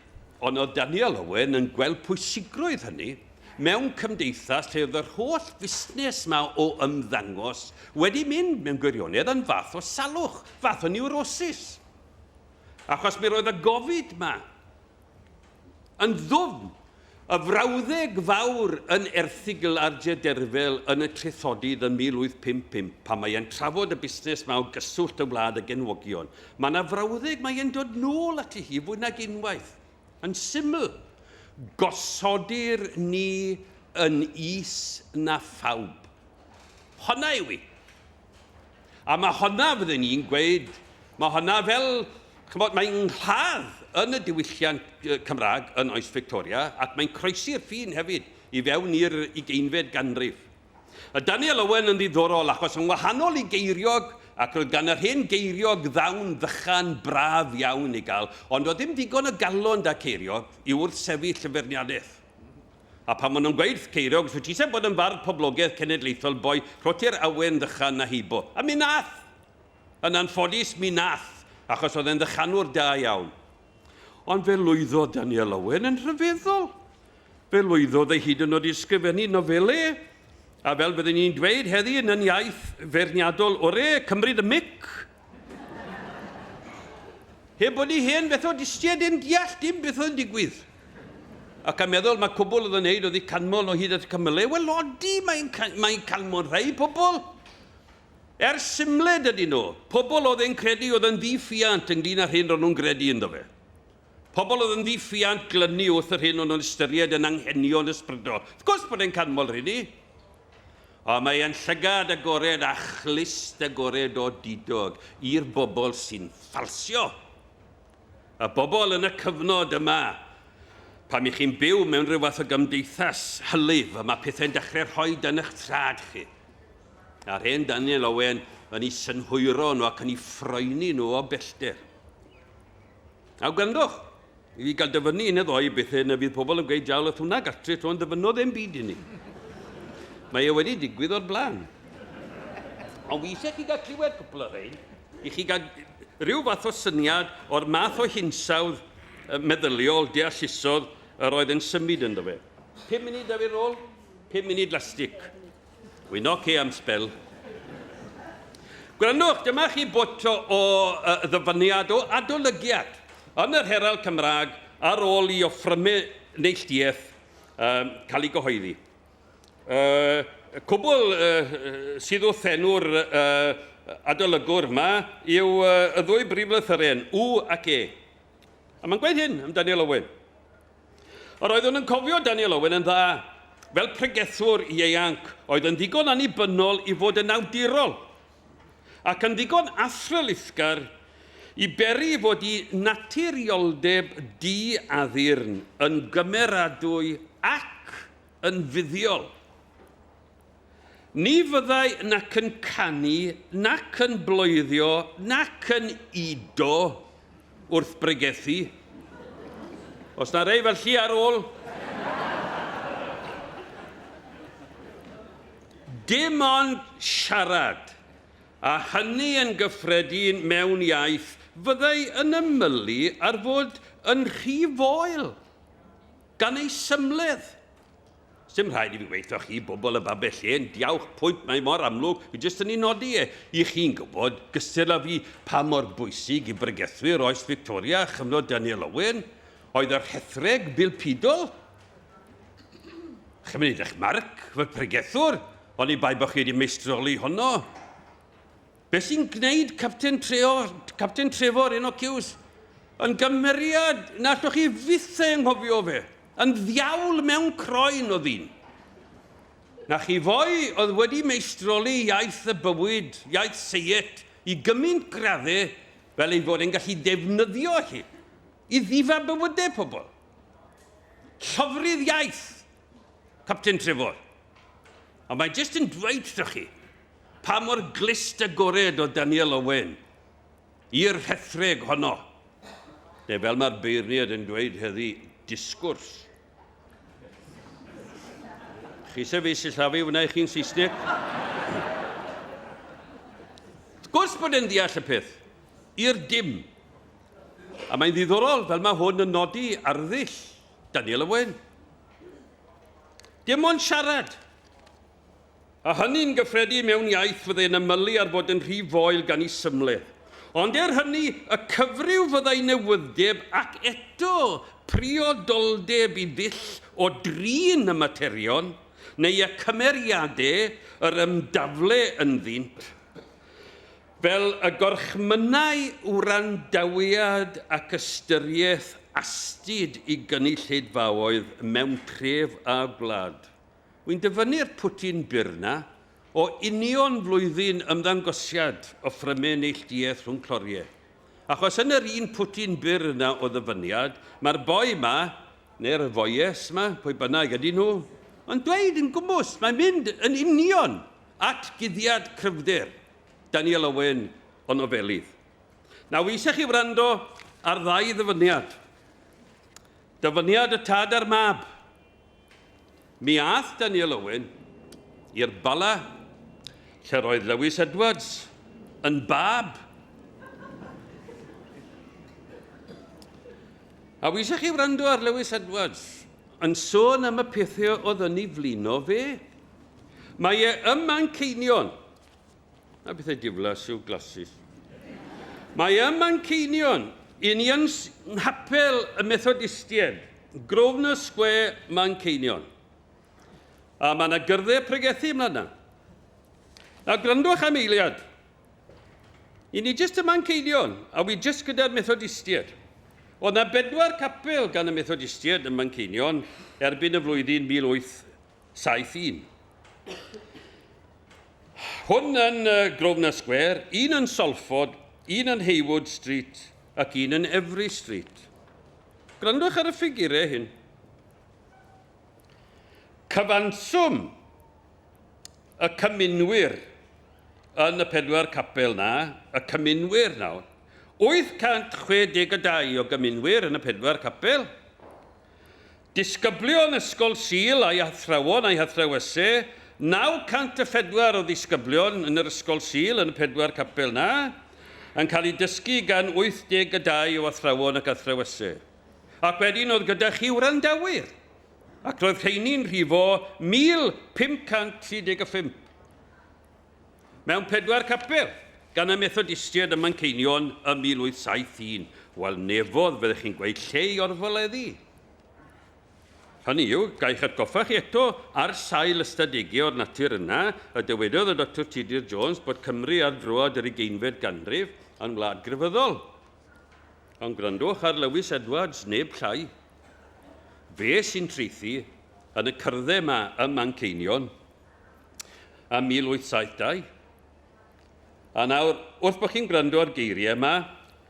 Ond oedd Daniel Owen yn gweld pwysigrwydd hynny mewn cymdeithas lle oedd yr holl fusnes yma o ymddangos wedi mynd mewn gwirionedd yn fath o salwch, fath o niwrosis. Achos mi roedd y gofid yma yn ddwfn, y frawddeg fawr yn erthygl ar Derfel yn y trithodydd yn 1855, pan mae'n trafod y busnes yma o gyswllt y wlad ag enwogion. Mae yna frawddeg mae'n dod nôl at ei hi fwy nag unwaith, yn syml. Gosodir ni yn is na phawb. Honna yw i. A mae honna fyddwn ni'n gweud, mae honna fel, chymod, mae'n nghladd yn y diwylliant Cymraeg yn Oes Victoria, ac mae'n croesi'r ffin hefyd i fewn i'r 20fed ganrif. A Daniel Owen yn ddiddorol achos yn wahanol i geiriog, ac roedd gan yr hen geiriog ddawn ddychan braf iawn i gael, ond oedd ddim digon o galon da ceiriog i wrthsefyll llyfrniadaeth. A pan maen nhw'n gweud ceiriog, so ti eisiau bod yn fardd poblogaeth cenedlaethol boi, rhoti'r awen ddychan na hibo. A mi nath. Yn anffodus mi nath, achos oedd e'n ddychanwr da iawn. Ond fe lwyddodd Daniel Owen yn rhyfeddol. Fe lwyddodd ei hyd yn oed i ysgrifennu nofelau. A fel byddwn ni'n dweud heddi yn yn iaith ferniadol ore, cymryd y mic. Heb bod ni hen beth o distiad yn deall dim beth o'n digwydd. Ac a meddwl mae cwbl oedd yn neud oedd i canmol o hyd at cymylau. Wel, odi, mae'n canmol rhai pobl. Symled ydy nhw. Pobl oedd e'n credu oedd yn ddiffiant ynglyn â'r hyn ro'n nhw'n gredu ynddo fe. Pobl oedd yn ddiffiant glynu wrth yr hyn o'n nhw'n ystyried yn anghenion ysbrydol. Wrth gwrs bod e'n canmol rydyn. O mae e'n llygad agored a chlist agored o didog i'r bobl sy'n ffalsio. A bobl yn y cyfnod yma, pan i chi'n byw mewn rhyw fath o gymdeithas hylif, a mae pethau'n dechrau rhoi yn eich trad chi. A'r hen Daniel Owen yn ei synhwyro nhw ac yn ei ffroeni nhw o bellter. Aw gandwch, i fi gael dyfynnu un y ddoi bethau na fydd pobl yn gweud diawl oedd hwnna gatri, to'n dyfynnodd e'n byd i ni. Mae e wedi digwydd o'r blaen. Ond fi eisiau chi gael clywed cwpl o rhain, i chi gael rhyw fath o syniad o'r math o hinsawdd meddyliol, deallusodd, yr oedd yn symud ynddo fe. 5 munud a fi rôl, 5 munud lastig. Wy'n oce am spel. Gwrandwch, dyma chi bot o ddyfyniad o adolygiad yn yr Herald Cymraeg ar ôl i offrymau neilltuaeth cael ei gyhoeddi. Cwbl sydd o thenw'r adolygwr yma yw y ddwy briflythyren, W ac E. A mae'n gweud hyn am Daniel Owen. Yr oedd yn cofio Daniel Owen yn dda, fel pregethwr ieuanc, oedd yn ddigon annibynnol i fod yn awdurol, ac yn ddigon athrylithgar i beri fod i naturioldeb di-addurn yn gymeradwy ac yn fuddiol. Ni fyddai nac yn canu, nac yn bloeddio, nac yn ido wrth bregethu. Os na rei fel chi ar ôl? Dim ond siarad, a hynny yn gyffredin mewn iaith, fyddai yn ymylu ar fod yn rhy foel, gan ei symledd. Dim rhaid i fi weithio chi bobl y babell len, diawch pwynt mae mor amlwg, fi jyst yn ei nodi e. I chi'n gwybod, gysyll â fi pa mor bwysig i bregethwyr Oes Victoria, chyfnod Daniel Owen, oedd yr hethreg bilpidol. Chi'n mynd eich marc, fy pregethwr, Ond I bai bod chi wedi meistroli honno. Be sy'n gwneud Captain Trevor Enoch Hughes yn gymeriad na allwch chi fythau ynghofio fe, yn ddiawl mewn croen o ddyn. Na chi foi oedd wedi meistroli iaith y bywyd, iaith seiet, I gymaint graddau fel ei fod yn gallu defnyddio chi I ddifa bywydau pobl. Llofrydd iaith, Captain Trevor. A mae jyst yn dweud wrthych chi, pa mor glist agored o Daniel Owen i'r hethreg honno. Neu fel mae'r beirniad yn dweud heddi, disgwrs. Chi sef ei sillafu wna I chi'n Saesneg? Wrth gwrs bod e'n ddeall y peth, i'r dim. A mae'n ddiddorol fel mae hwn yn nodi arddull Daniel Owen. Dim ond siarad. A hynny'n gyffredin mewn iaith fyddai'n ymylu ar fod yn rhy foel gan I symledd. Ond hynny, y cyfryw fyddai newyddeb ac eto priodoldeb I ddull o drin y materion, neu y cymeriadau yr ymdafle yn ddynt, fel y gorchmynnau wrandawiad ac ystyriaeth astyd I gynulleidfaoedd mewn tref a gwlad. Wy'n dyfynnu'r pwtyn byrna o union flwyddyn ymddangosiad o ffrymen neilltuaeth rhwng cloriau. Achos yn yr un pwtyn byrna o ddyfyniad, mae'r boi yma, neu'r foies yma, pwy bynnag ydy nhw, yn dweud yn gwmws, mae'n mynd yn union at guddiad cryfder Daniel Owen o nofelydd. Nawr, eisiau chi wrando ar ddau ddyfyniad. Dyfyniad y tad a'r mab. Mi ath Daniel Owen i'r Bala, lle roedd Lewis Edwards yn bab. A eisiau chi wrando ar Lewis Edwards yn sôn am y pethau oedd yn ei flino fe. Mae ym Manceinion, a bethau diflas yw glasus. Mae ym Manceinion, union nhapel y Methodistiaid, Grosvenor Square, Manceinion. A mae yna gyrddau pregethu ymlaen yna. A gwrandwch am eiliad. I ni jyst y Manceinion, a wi jyst gyda'r Methodistiaid. Oedd yna 4 capel gan y Methodistiaid yn Manceinion erbyn y flwyddyn 1871. Hwn yn Grosvenor Square, un yn Salford, un yn Haywood Street ac un yn Every Street. Gwrandwch ar y ffigurau hyn. Cyfanswm y cymunwyr yn y 4 capel na, y cymunwyr nawr, 862 o gymunwyr yn y 4 capel. Disgyblion ysgol Sul a'i athrawon a'i athrawysau, 904 o ddisgyblion yn yr ysgol Sul yn y 4 capel na, yn cael ei dysgu gan 82 o athrawon ac athrawysau. Ac wedyn oedd gyda chi wrandawyr, ac roedd rheini'n rhifo 1535. Mewn 4 capel, gan y Methodistiaid ym Manceinion ym 1871. Wel, nefodd fyddech chi'n gweud lle I orfoleddu. Hynny yw, gaich atgoffa chi eto ar sail ystadegau o'r natur yna, y dywedodd y Dr Tudur Jones bod Cymru ar droad yr 20fed ganrif yn wlad grefyddol. Ond gwrandwch ar Lewis Edwards, neb llai. Fe sy'n treithi yn y cyrddau yma ym Manceinion am 1872. A nawr, wrth bod chi'n gwrando ar geiriau yma,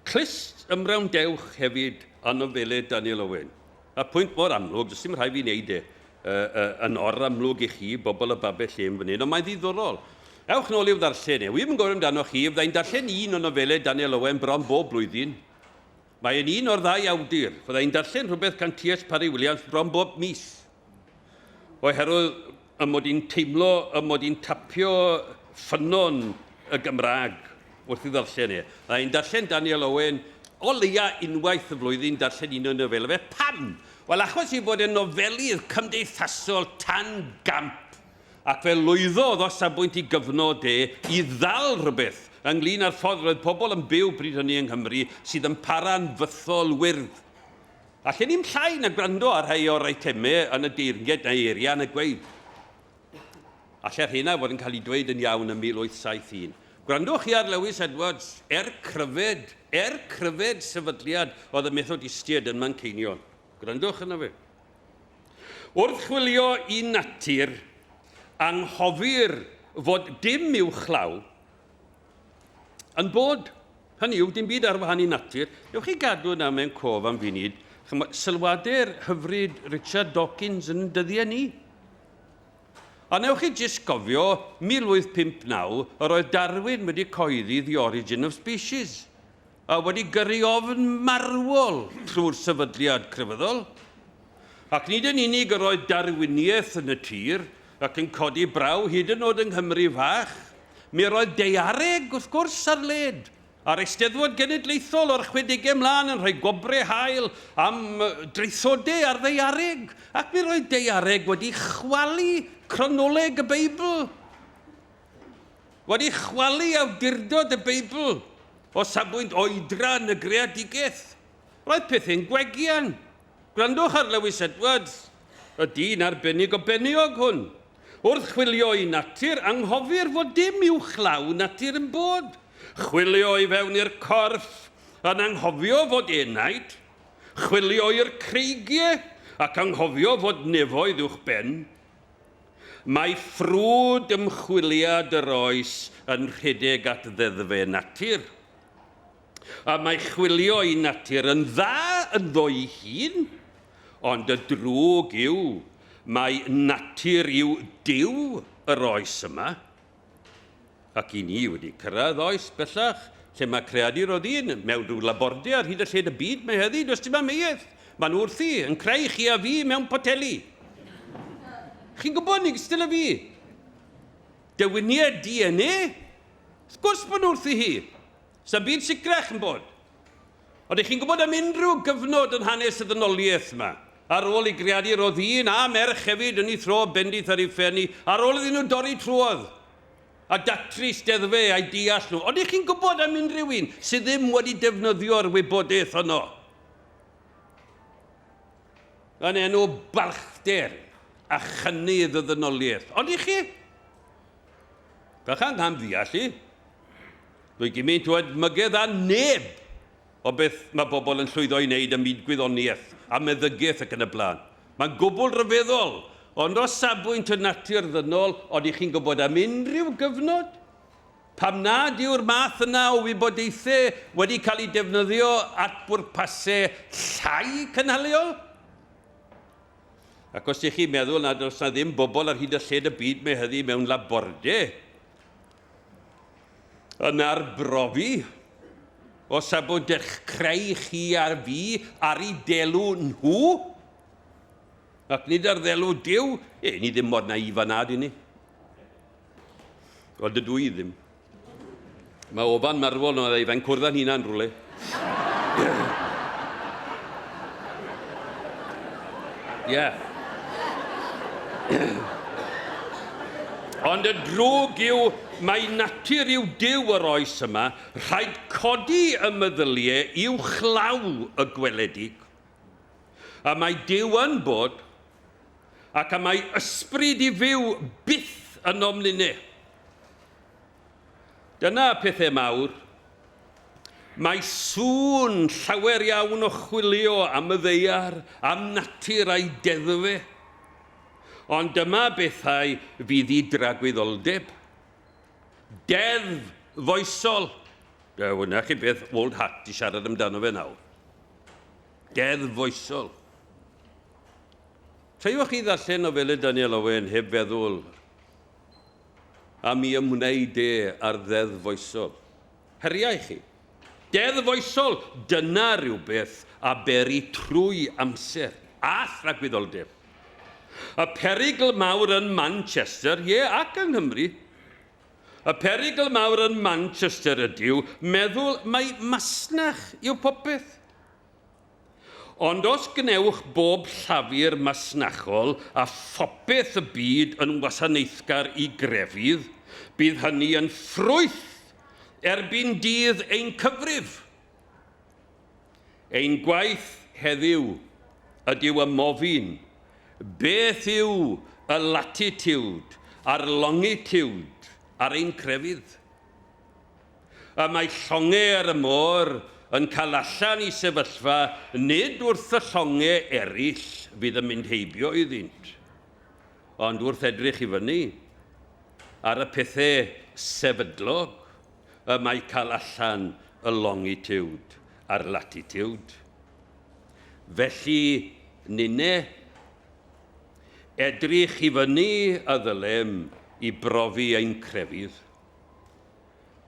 clust ymrawndewch hefyd a nofelau Daniel Owen. A pwynt mor amlwg, jyst ddim rhaid fi wneud yn or amlwg I chi, bobl y babell llym fan hyn, ond mae'n ddiddorol. Ewch nôl i'w ddarllen e. Wy'n gwybod amdano chi, fyddai'n darllen un o nofelau Daniel Owen bron bob blwyddyn. Mae'n un o'r 2 awdur. Fyddai'n darllen rhywbeth gan T.S. Parry Williams bron bob mis. Oherwydd y mod i'n teimlo, y mod i'n tapio ffynon y Gymraeg wrth I ddarllen e. Fyddai'n darllen Daniel Owen o leia unwaith y flwyddyn darllen un o nofelau fe. Pam? Wel, achos I fod yn nofelydd cymdeithasol tan gamp ac fe lwyddodd o safbwynt I gyfnod I ddal rhywbeth ynglyn â'r ffordd roedd pobl yn byw bryd hynny yng Nghymru sydd yn para'n fythol wyrdd. A lle ni'n llai na gwrando ar rhai o'r eitemau yn y deirnged neu eiriau yn y gweud. Allai'r hynna fod yn cael ei dweud yn iawn yn 1871. Gwrandwch chi ar Lewis Edwards, cryfed sefydliad oedd y Methodistiaid yn Manceinion. Gwrandwch yna fe. Wrth chwilio i natur, anghofir fod dim uwchlaw yn bod. Hynny yw, dim byd ar wahan i natur. Newch chi gadw yna mewn cof am funud, sylwadau'r hyfryd Richard Dawkins yn dyddiau ni. A newch chi jyst gofio, 1859, yr oedd Darwin wedi coeddi The Origin of Species, a wedi gyrru ofn marwol trwy'r sefydliad crefyddol. Ac nid yn unig yr oedd darwiniaeth yn y tir, ac yn codi braw hyd yn oed yng Nghymru fach, mi roedd daeareg wrth gwrs ar led. A'r Eisteddfod Genedlaethol o'r 60au mlaen yn rhoi gobrau hael am dreithodau ar ddaeareg. Ac mi roedd daeareg wedi chwalu cronoleg y Beibl. Wedi chwalu awdurdod y Beibl o safbwynt oedran y greadigaeth. Roedd pethau'n gwegian. Gwrandwch ar Lewis Edwards, y dyn arbennig o beniog hwn. Wrth chwilio i natur, anghofir fod dim uwchlaw natur yn bod. Chwilio i fewn i'r corff, yn anghofio fod enaid. Chwilio i'r creigiau, ac anghofio fod nefoedd uwch ben. Mae ffrwd ymchwiliad yr oes yn rhedeg at ddeddfe natur. A mae chwilio i natur yn dda yn ddwy hun, ond y drwg yw, mae natur yw diw yr oes yma. Ac i ni wedi cyrraedd oes bellach, lle mae creadur o ddyn mewn rhyw laborde ar hyd y lled y byd mae heddi, does dim ameuaeth. Ma'n wrthi yn creu chi a fi mewn poteli. Chi'n gwybod ni gystal a fi? Dywiniau DNA? Wrth gwrs bod nhw wrthi hi. Sa'n byd sicrach yn bod. Ond chi'n gwybod am unrhyw gyfnod yn hanes y ddynoliaeth yma, ar ôl i greadur o ddyn a merch hefyd yn ei thro bendith ar ei ffenni, ar ôl iddyn nhw dorri trwodd, a datrys deddfe a'i deall nhw. Ond chi'n gwybod am unrhyw un sydd ddim wedi defnyddio'r wybodaeth yno? Yn enw balchder a chynnydd y ddynoliaeth. Ond chi? Bach am ddeall i. Dwi'n gymaint o edmygedd a neb o beth mae bobl yn llwyddo i wneud ym myd gwyddoniaeth a meddygaeth ac yn y blaen. Mae'n gwbl ryfeddol. Ond o safbwynt y natur ddynol, ond chi'n gwybod am unrhyw gyfnod? Pam nad yw'r math yna o wybodaethau wedi cael ei defnyddio at bwrpasau llai cynhaliol? Ac os chi'n meddwl nad oes na ddim bobl ar hyd y lled y byd mae heddi mewn laborde, yn arbrofi, o safbwynt eich creu chi ar fi ar ei delw nhw, ac nid ar ddelw Duw, ni ddim mor naif a nad i ni. Ond ydw i ddim. Mae ofan marwol nhw a fe'n cwrdd â'n hunan rhywle. Ie. Ond y drwg yw, mae natur yw Duw yr oes yma, rhaid codi y meddyliau i'w chlaw y gweledig. A mae Duw yn bod, ac a mae ysbryd i fyw byth yn omlinau. Dyna pethau mawr. Mae sŵn llawer iawn o chwilio am y ddeiar, am natur a'i deddfe. Ond dyma bethau fydd i dragwyddoldeb. Deddf foesol. Hwna chi beth Old Hat i siarad amdano fe nawr. Deddf foesol. Treuwch chi ddarllen o fel y Daniel Owen heb feddwl a mi ymwneud ar ddeddf foesol. Heriau chi. Deddf foesol, dyna rhywbeth a beri trwy amser a thragwyddoldeb. Y perigl mawr yn Manchester, ac yng Nghymru, y perigl mawr yn Manchester ydyw meddwl mai masnach yw popeth. Ond os gnewch bob llafur masnachol a phopeth y byd yn wasanaethgar i grefydd, bydd hynny yn ffrwyth erbyn dydd ein cyfrif. Ein gwaith heddiw ydyw ymofyn beth yw y latitude a'r longitude ar ein crefydd. A mae llongau ar y môr yn cael allan I sefyllfa nid wrth y llongau eraill fydd yn mynd heibio iddynt, ond wrth edrych I fyny ar y pethau sefydlog y mae cael allan y longitude a'r latitude. Felly, ninne, edrych I fyny y ddylem I brofi ein crefydd.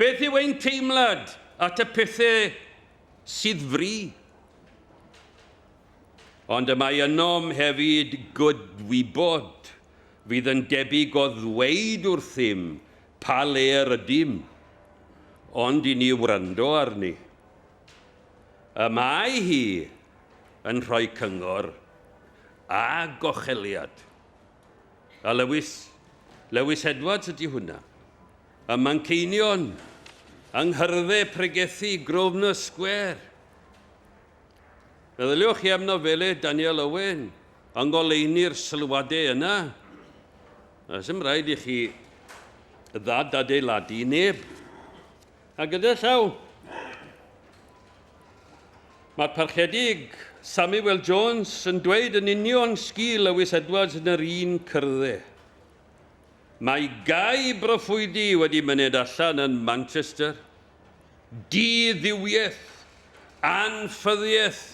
Beth yw ein teimlad at y pethau sydd fri? Ond y mae ynom hefyd gwybod fydd yn debyg o ddweud wrthym pa ler ydym, ond I ni wrando arni. Y mae hi yn rhoi cyngor a gocheliad. A Lewis Edwards ydy hwnna. Y Manceinion yng nghyrdde pregethu Grosvenor Square. Meddyliwch chi am nofelau Daniel Owen yng ngoleuni'r sylwadau yna. Ysym rhaid I chi ddad adeiladu neb. A gyda llaw, mae'r parchedig Samuel Jones yn dweud yn union sgil Lewis Edwards yn yr un cyrdde. Mae gau broffwydi wedi myned allan yn Manchester. Di-ddiwiaeth, anffyddiaeth,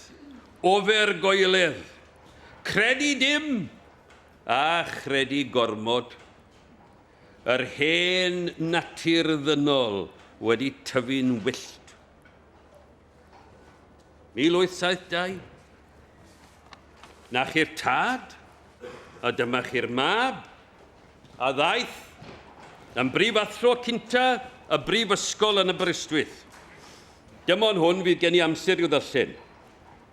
ofergoeledd, credu dim a chredu gormod. Yr hen natur ddynol wedi tyfu'n wyllt. 1872. Na chi'r tad, a dyma chi'r mab, a ddaeth yn brifathro cynta y brifysgol yn Aberystwyth. Dim ond hwn fydd gen I amser i'w ddarllen.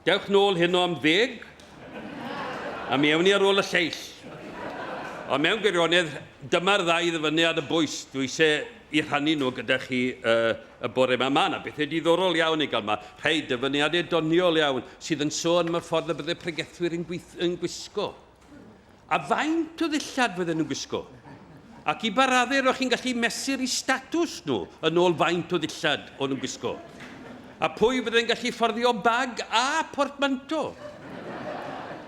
Dewch nôl hyn am 10, a mi ewn ni ar ôl y lleill. Ond mewn gwirionedd, dyma'r ddau ddyfyniad y bwys. Dwi eisiau I rhannu nhw gyda chi y bore yma. Mae yna bethau diddorol iawn I gael yma. Rhai dyfyniadau doniol iawn sydd yn sôn am y ffordd y byddai pregethwyr yn gwisgo. A faint o ddillad fydden nhw'n gwisgo? Ac I baraddur o'ch chi'n gallu mesur I statws nhw yn ôl faint o ddillad o'n nhw'n gwisgo. A pwy fydden gallu fforddio bag a portmanto.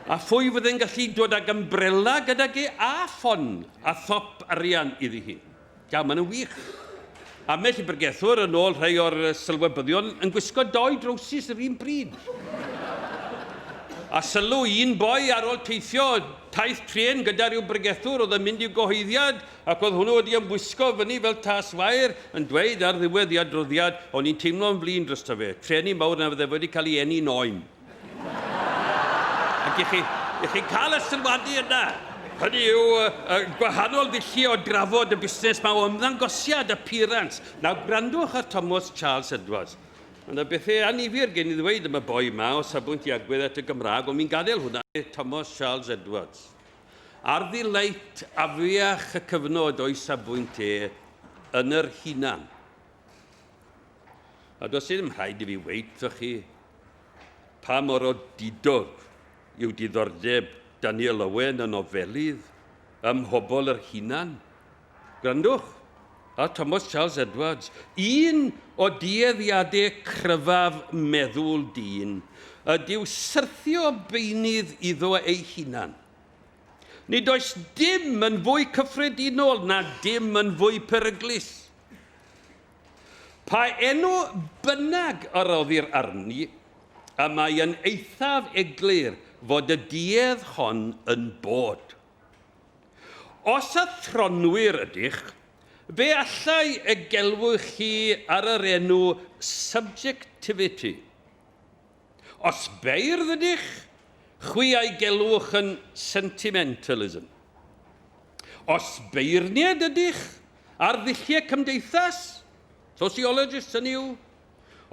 A phwy fydden gallu dod ag ymbrela gydag a ffon a thop arian iddi hi. Iawn, maen nhw'n wych. A mell I bregethwr yn ôl rhai o'r sylwebyddion yn gwisgo 2 drowsus yr un pryd. A sylw un boi ar ôl teithio taith tren gyda rhyw bregethwr oedd yn mynd I gyhoeddiad ac oedd hwnnw wedi ymwisgo fyny fel tas wair yn dweud ar ddiwedd I adroddiad o'n i'n teimlo'n flin drosto fe. Treni mawr na fydde wedi cael ei eni noen. Ac I chi cael y sylwadu yna. Hynny yw gwahanol ddilli o drafod y busnes ma o ymddangosiad y pyrans. Nawr, gwrandwch ar Thomas Charles Edwards. Ond y bethau anifir gen I ddweud am y boi ma o safbwynt I agwedd at y Gymraeg, ond mi'n gadael hwnna Thomas Charles Edwards. Ar ddileit afiach y cyfnod o'i safbwynt yn yr hunan. A does ddim rhaid I fi weithio chi pa mor o didol yw diddordeb Daniel Owen yn nofelydd ym mhobl yr hunan. Gwrandwch, a Thomas Charles Edwards, un o dueddiadau cryfaf meddwl dyn ydyw syrthio beunydd iddo ei hunan. Nid oes dim yn fwy cyffredinol na dim yn fwy peryglus. Pa enw bynnag yr oddi'r arni, a mae yn eithaf eglur fod y duedd hon yn bod. Os y thronwyr ydych, fe allai y gelwch chi ar yr enw subjectivity. Os beirdd ydych, chwi ei gelwch yn sentimentalism. Os beirniad ydych ar ddilliau cymdeithas, sociologists yn yw,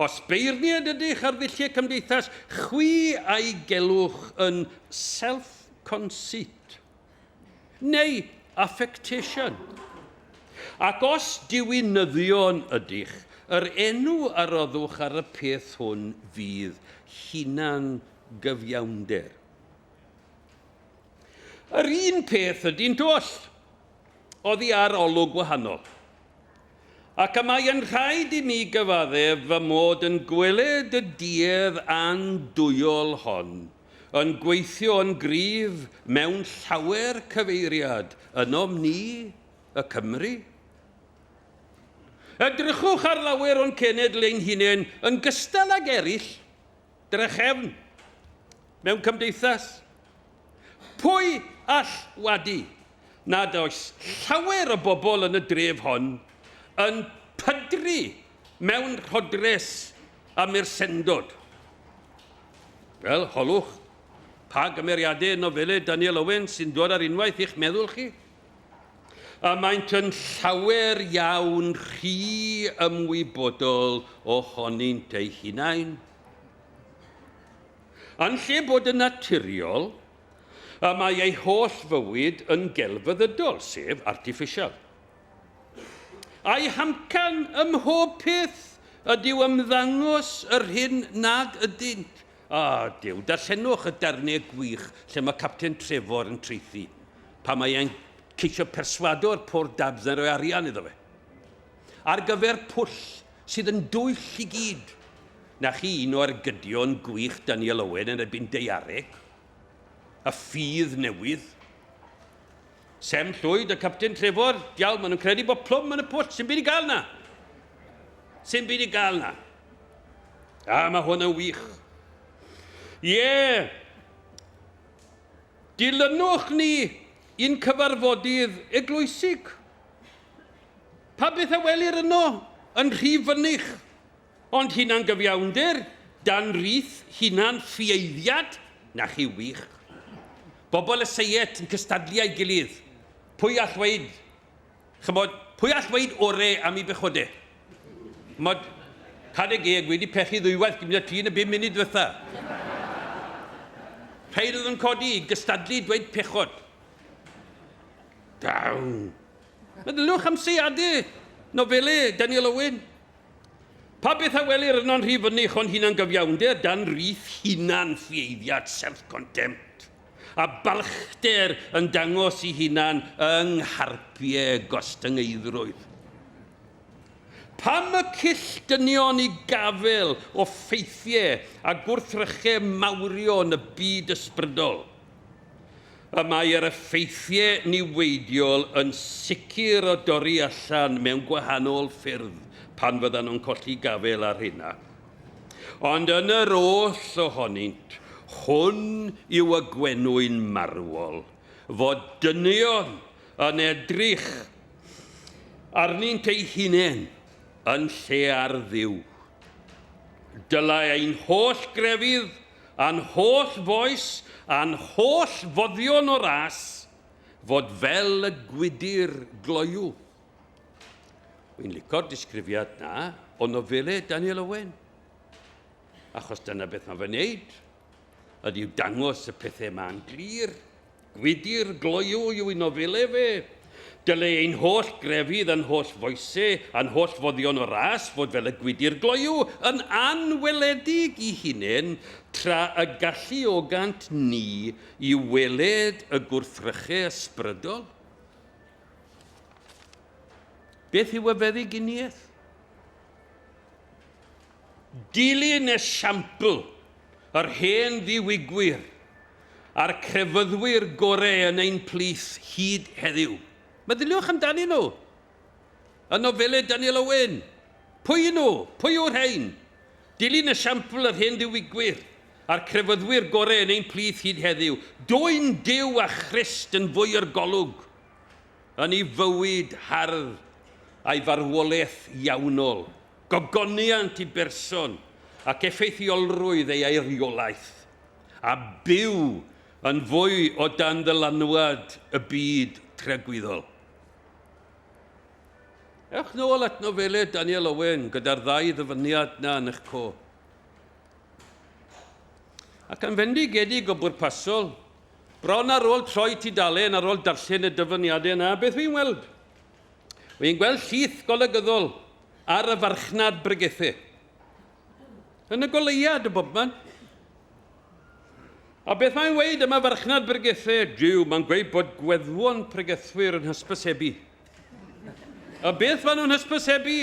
os beirniad ydych ar ddilliau cymdeithas, chwi ei gelwch yn self-conceit, neu affectation. Ac os diwinyddion ydych, yr enw a roddwch ar y peth hwn fydd hunan gyfiawnder. Yr un peth ydy'n doll. oddi ar olwg wahanol. Ac y mae yn rhaid i mi gyfadde fy mod yn gwyled y duedd andwyol hon, yn gweithio yn gryf mewn llawer cyfeiriad ynom ni, y Cymru. Edrychwch ar lawer o'n cenedl ein hunain yn gystal ag eraill, drychefn, mewn cymdeithas. Pwy all wadi nad oes llawer o bobl yn y dref hon yn pydru mewn rhodres a mersendod. Wel, holwch, pa gymeriadau nofelu Daniel Owen sy'n dod ar unwaith i'ch meddwl chi? A maent yn llawer iawn rhy ymwybodol ohonynt eu hunain. Yn lle bod yn naturiol, a mae ei holl fywyd yn gelfyddydol, sef artiffisial. A'i hamcan ym mhob peth ydyw ymddangos yr hyn nad ydynt. Duw, darllenwch y darnau gwych lle mae Capten Trevor yn treithi, pa mae e'n ceisio perswadwr Pôr Dabs yn rhoi arian iddo fe. Ar gyfer pwll sydd yn dwyll i gyd. Na chi un o'r gydion gwych Daniel Owen yn erbyn daeareg, y ffydd newydd. Sem Llwyd a Capten Trevor, diawl, maen nhw'n credu bod plwm yn y pwll, sy'n byd i gael na. Sy'n byd i gael na. Mae hwn yn wych. Dilynwch ni un cyfarfodydd eglwysig. Pa beth a welir yno yn rhy fynych, ond hunan gyfiawnder, dan rith hunan ffieiddiad, na chi wych. Bobl y seiet yn cystadlu a'i gilydd. Pwy all weid? Chymod, pwy all weid ore am ei bechodau? Chymod, cadeg wedi pechu ddwywaith gymryd ti yn y 5 munud ddiwetha. Rhaid oedd yn codi i gystadlu dweud pechod. Dawn. Meddylwch am seiadau nofelu Daniel Owen. Pa beth a welir yno'n rhy fynych ond hunan gyfiawnder dan rith hunan ffieiddiad self-contempt. A balchder yn dangos i hunan yng ngharpiau gostyngeidrwydd. Pam y cyll dynion i gafel o ffeithiau a gwrthrychau mawrion y byd ysbrydol? Y mae yr effeithiau niweidiol yn sicr o dorri allan mewn gwahanol ffyrdd pan fyddan nhw'n colli gafel ar hynna. Ond yn yr oll ohonynt, hwn yw y gwenwyn marwol, fod dynion yn edrych arnynt eu hunain yn lle ar ddiw. Dylai ein holl grefydd, a'n holl foes, a'n holl foddion o ras, fod fel y gwydir gloiw. Wy'n licio'r disgrifiad na o nofelu Daniel Owen. Achos dyna beth mae fe'n neud, ydy dangos y pethau ma'n glir. Gwydir gloiw yw ei nofelau fe. Dylai ein holl grefydd, a'n holl foesau, a'n holl foddion o ras, fod fel y gwydir gloiw, yn anweledig i hunain tra y galluogant ni i weled y gwrthrychau ysbrydol. Beth yw y feddyginiaeth? Dilyn esiampl yr hen ddiwygwyr a'r crefyddwyr gorau yn ein plith hyd heddiw. Meddyliwch amdani nhw. Y nofelu Daniel Owen. Pwy nhw? Pwy yw'r rhain? Dilyn esiampl yr hen ddiwygwyr a'r crefyddwyr gorau yn ein plith hyd heddiw. Dwy'n Duw a Christ yn fwy o'r golwg yn ei fywyd hardd a'i farwolaeth iawnol, gogoniant i berson ac effeithiolrwydd ei eiriolaeth, a byw yn fwy o dan ddylanwad y byd tregwyddol. Ewch nôl at nofelu Daniel Owen gyda'r ddau ddyfyniad na yn eich co. Ac yn fendigedig o bwrpasol, bron ar ôl troi tudalen ar ôl darllen y dyfyniadau yna, beth fi'n weld? Wy'n gweld llith golygyddol ar y farchnad bregethau. Yn y goleuad y bobman. A beth mae'n weid yma farchnad bregethau? Diw, mae'n gweud bod gweddwon pregethwyr yn hysbysebu A beth maen nhw'n hysbysebu?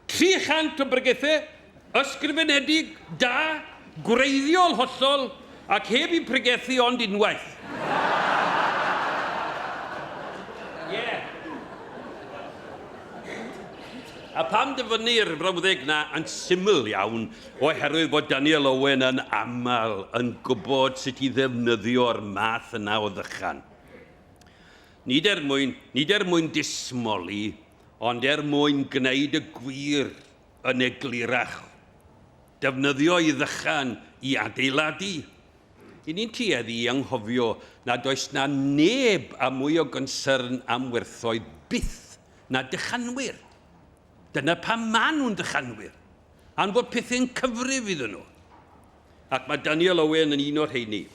300 o bregethau, ysgrifenedig, da, gwreiddiol hollol, ac heb i pregethu ond unwaith. A pam dyfynnu'r brawddeg na yn syml iawn oherwydd bod Daniel Owen yn aml yn gwybod sut i ddefnyddio'r math yna o ddychan. Nid er mwyn dismoli, ond mwyn gwneud y gwir yn eglurach. Defnyddio i ddychan i adeiladu. I ni'n tueddu i anghofio nad oes na neb a mwy o gonsern am werthoedd byth na dychanwyr. Dyna pam maen nhw'n dychanwyr, a'n bod pethau'n cyfrif iddyn nhw. Ac mae Daniel Owen yn un o'r rheini.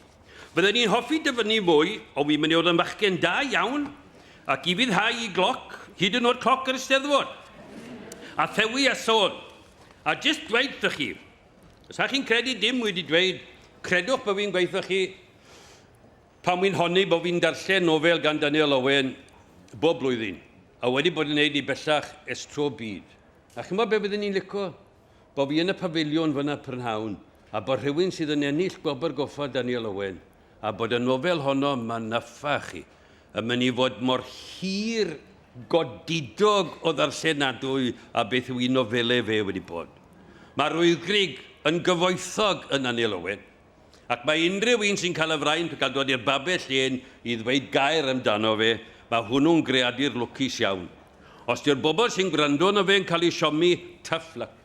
Byddwn ni'n hoffi dyfynnu mwy, o fi'n mynd i fod yn bachgen da iawn, ac i fyddhau i gloc, hyd yn oed cloc yr Eisteddfod. A thewi a sôn. A jyst dweud ydych chi, os ydych chi'n credu dim wedi dweud, credwch bod fi'n gweithio chi, pan wy'n honni bod fi'n darllen nofel gan Daniel Owen bob blwyddyn. A wedi bod yn gwneud i bellach ers tro byd. A chi'n meddwl beth byddwn ni'n licio? Bod fi yn y pafiliwn fyna prynhawn, a bod rhywun sydd yn ennill gwobr goffa Daniel Owen, a bod y nofel honno ma'n nyffa chi, yn mynd i fod mor hir godidog o ddarllenadwy a beth yw un nofelau fe wedi bod. Mae Rwyddgrig yn gyfoethog yn Daniel Owen, ac mae unrhyw un sy'n cael y fraint o gael dod i'r babell len i ddweud gair amdano fe, mae hwnnw'n greadur lwcus iawn. Os di'r bobl sy'n gwrando na fe'n cael ei siomi, tough luck.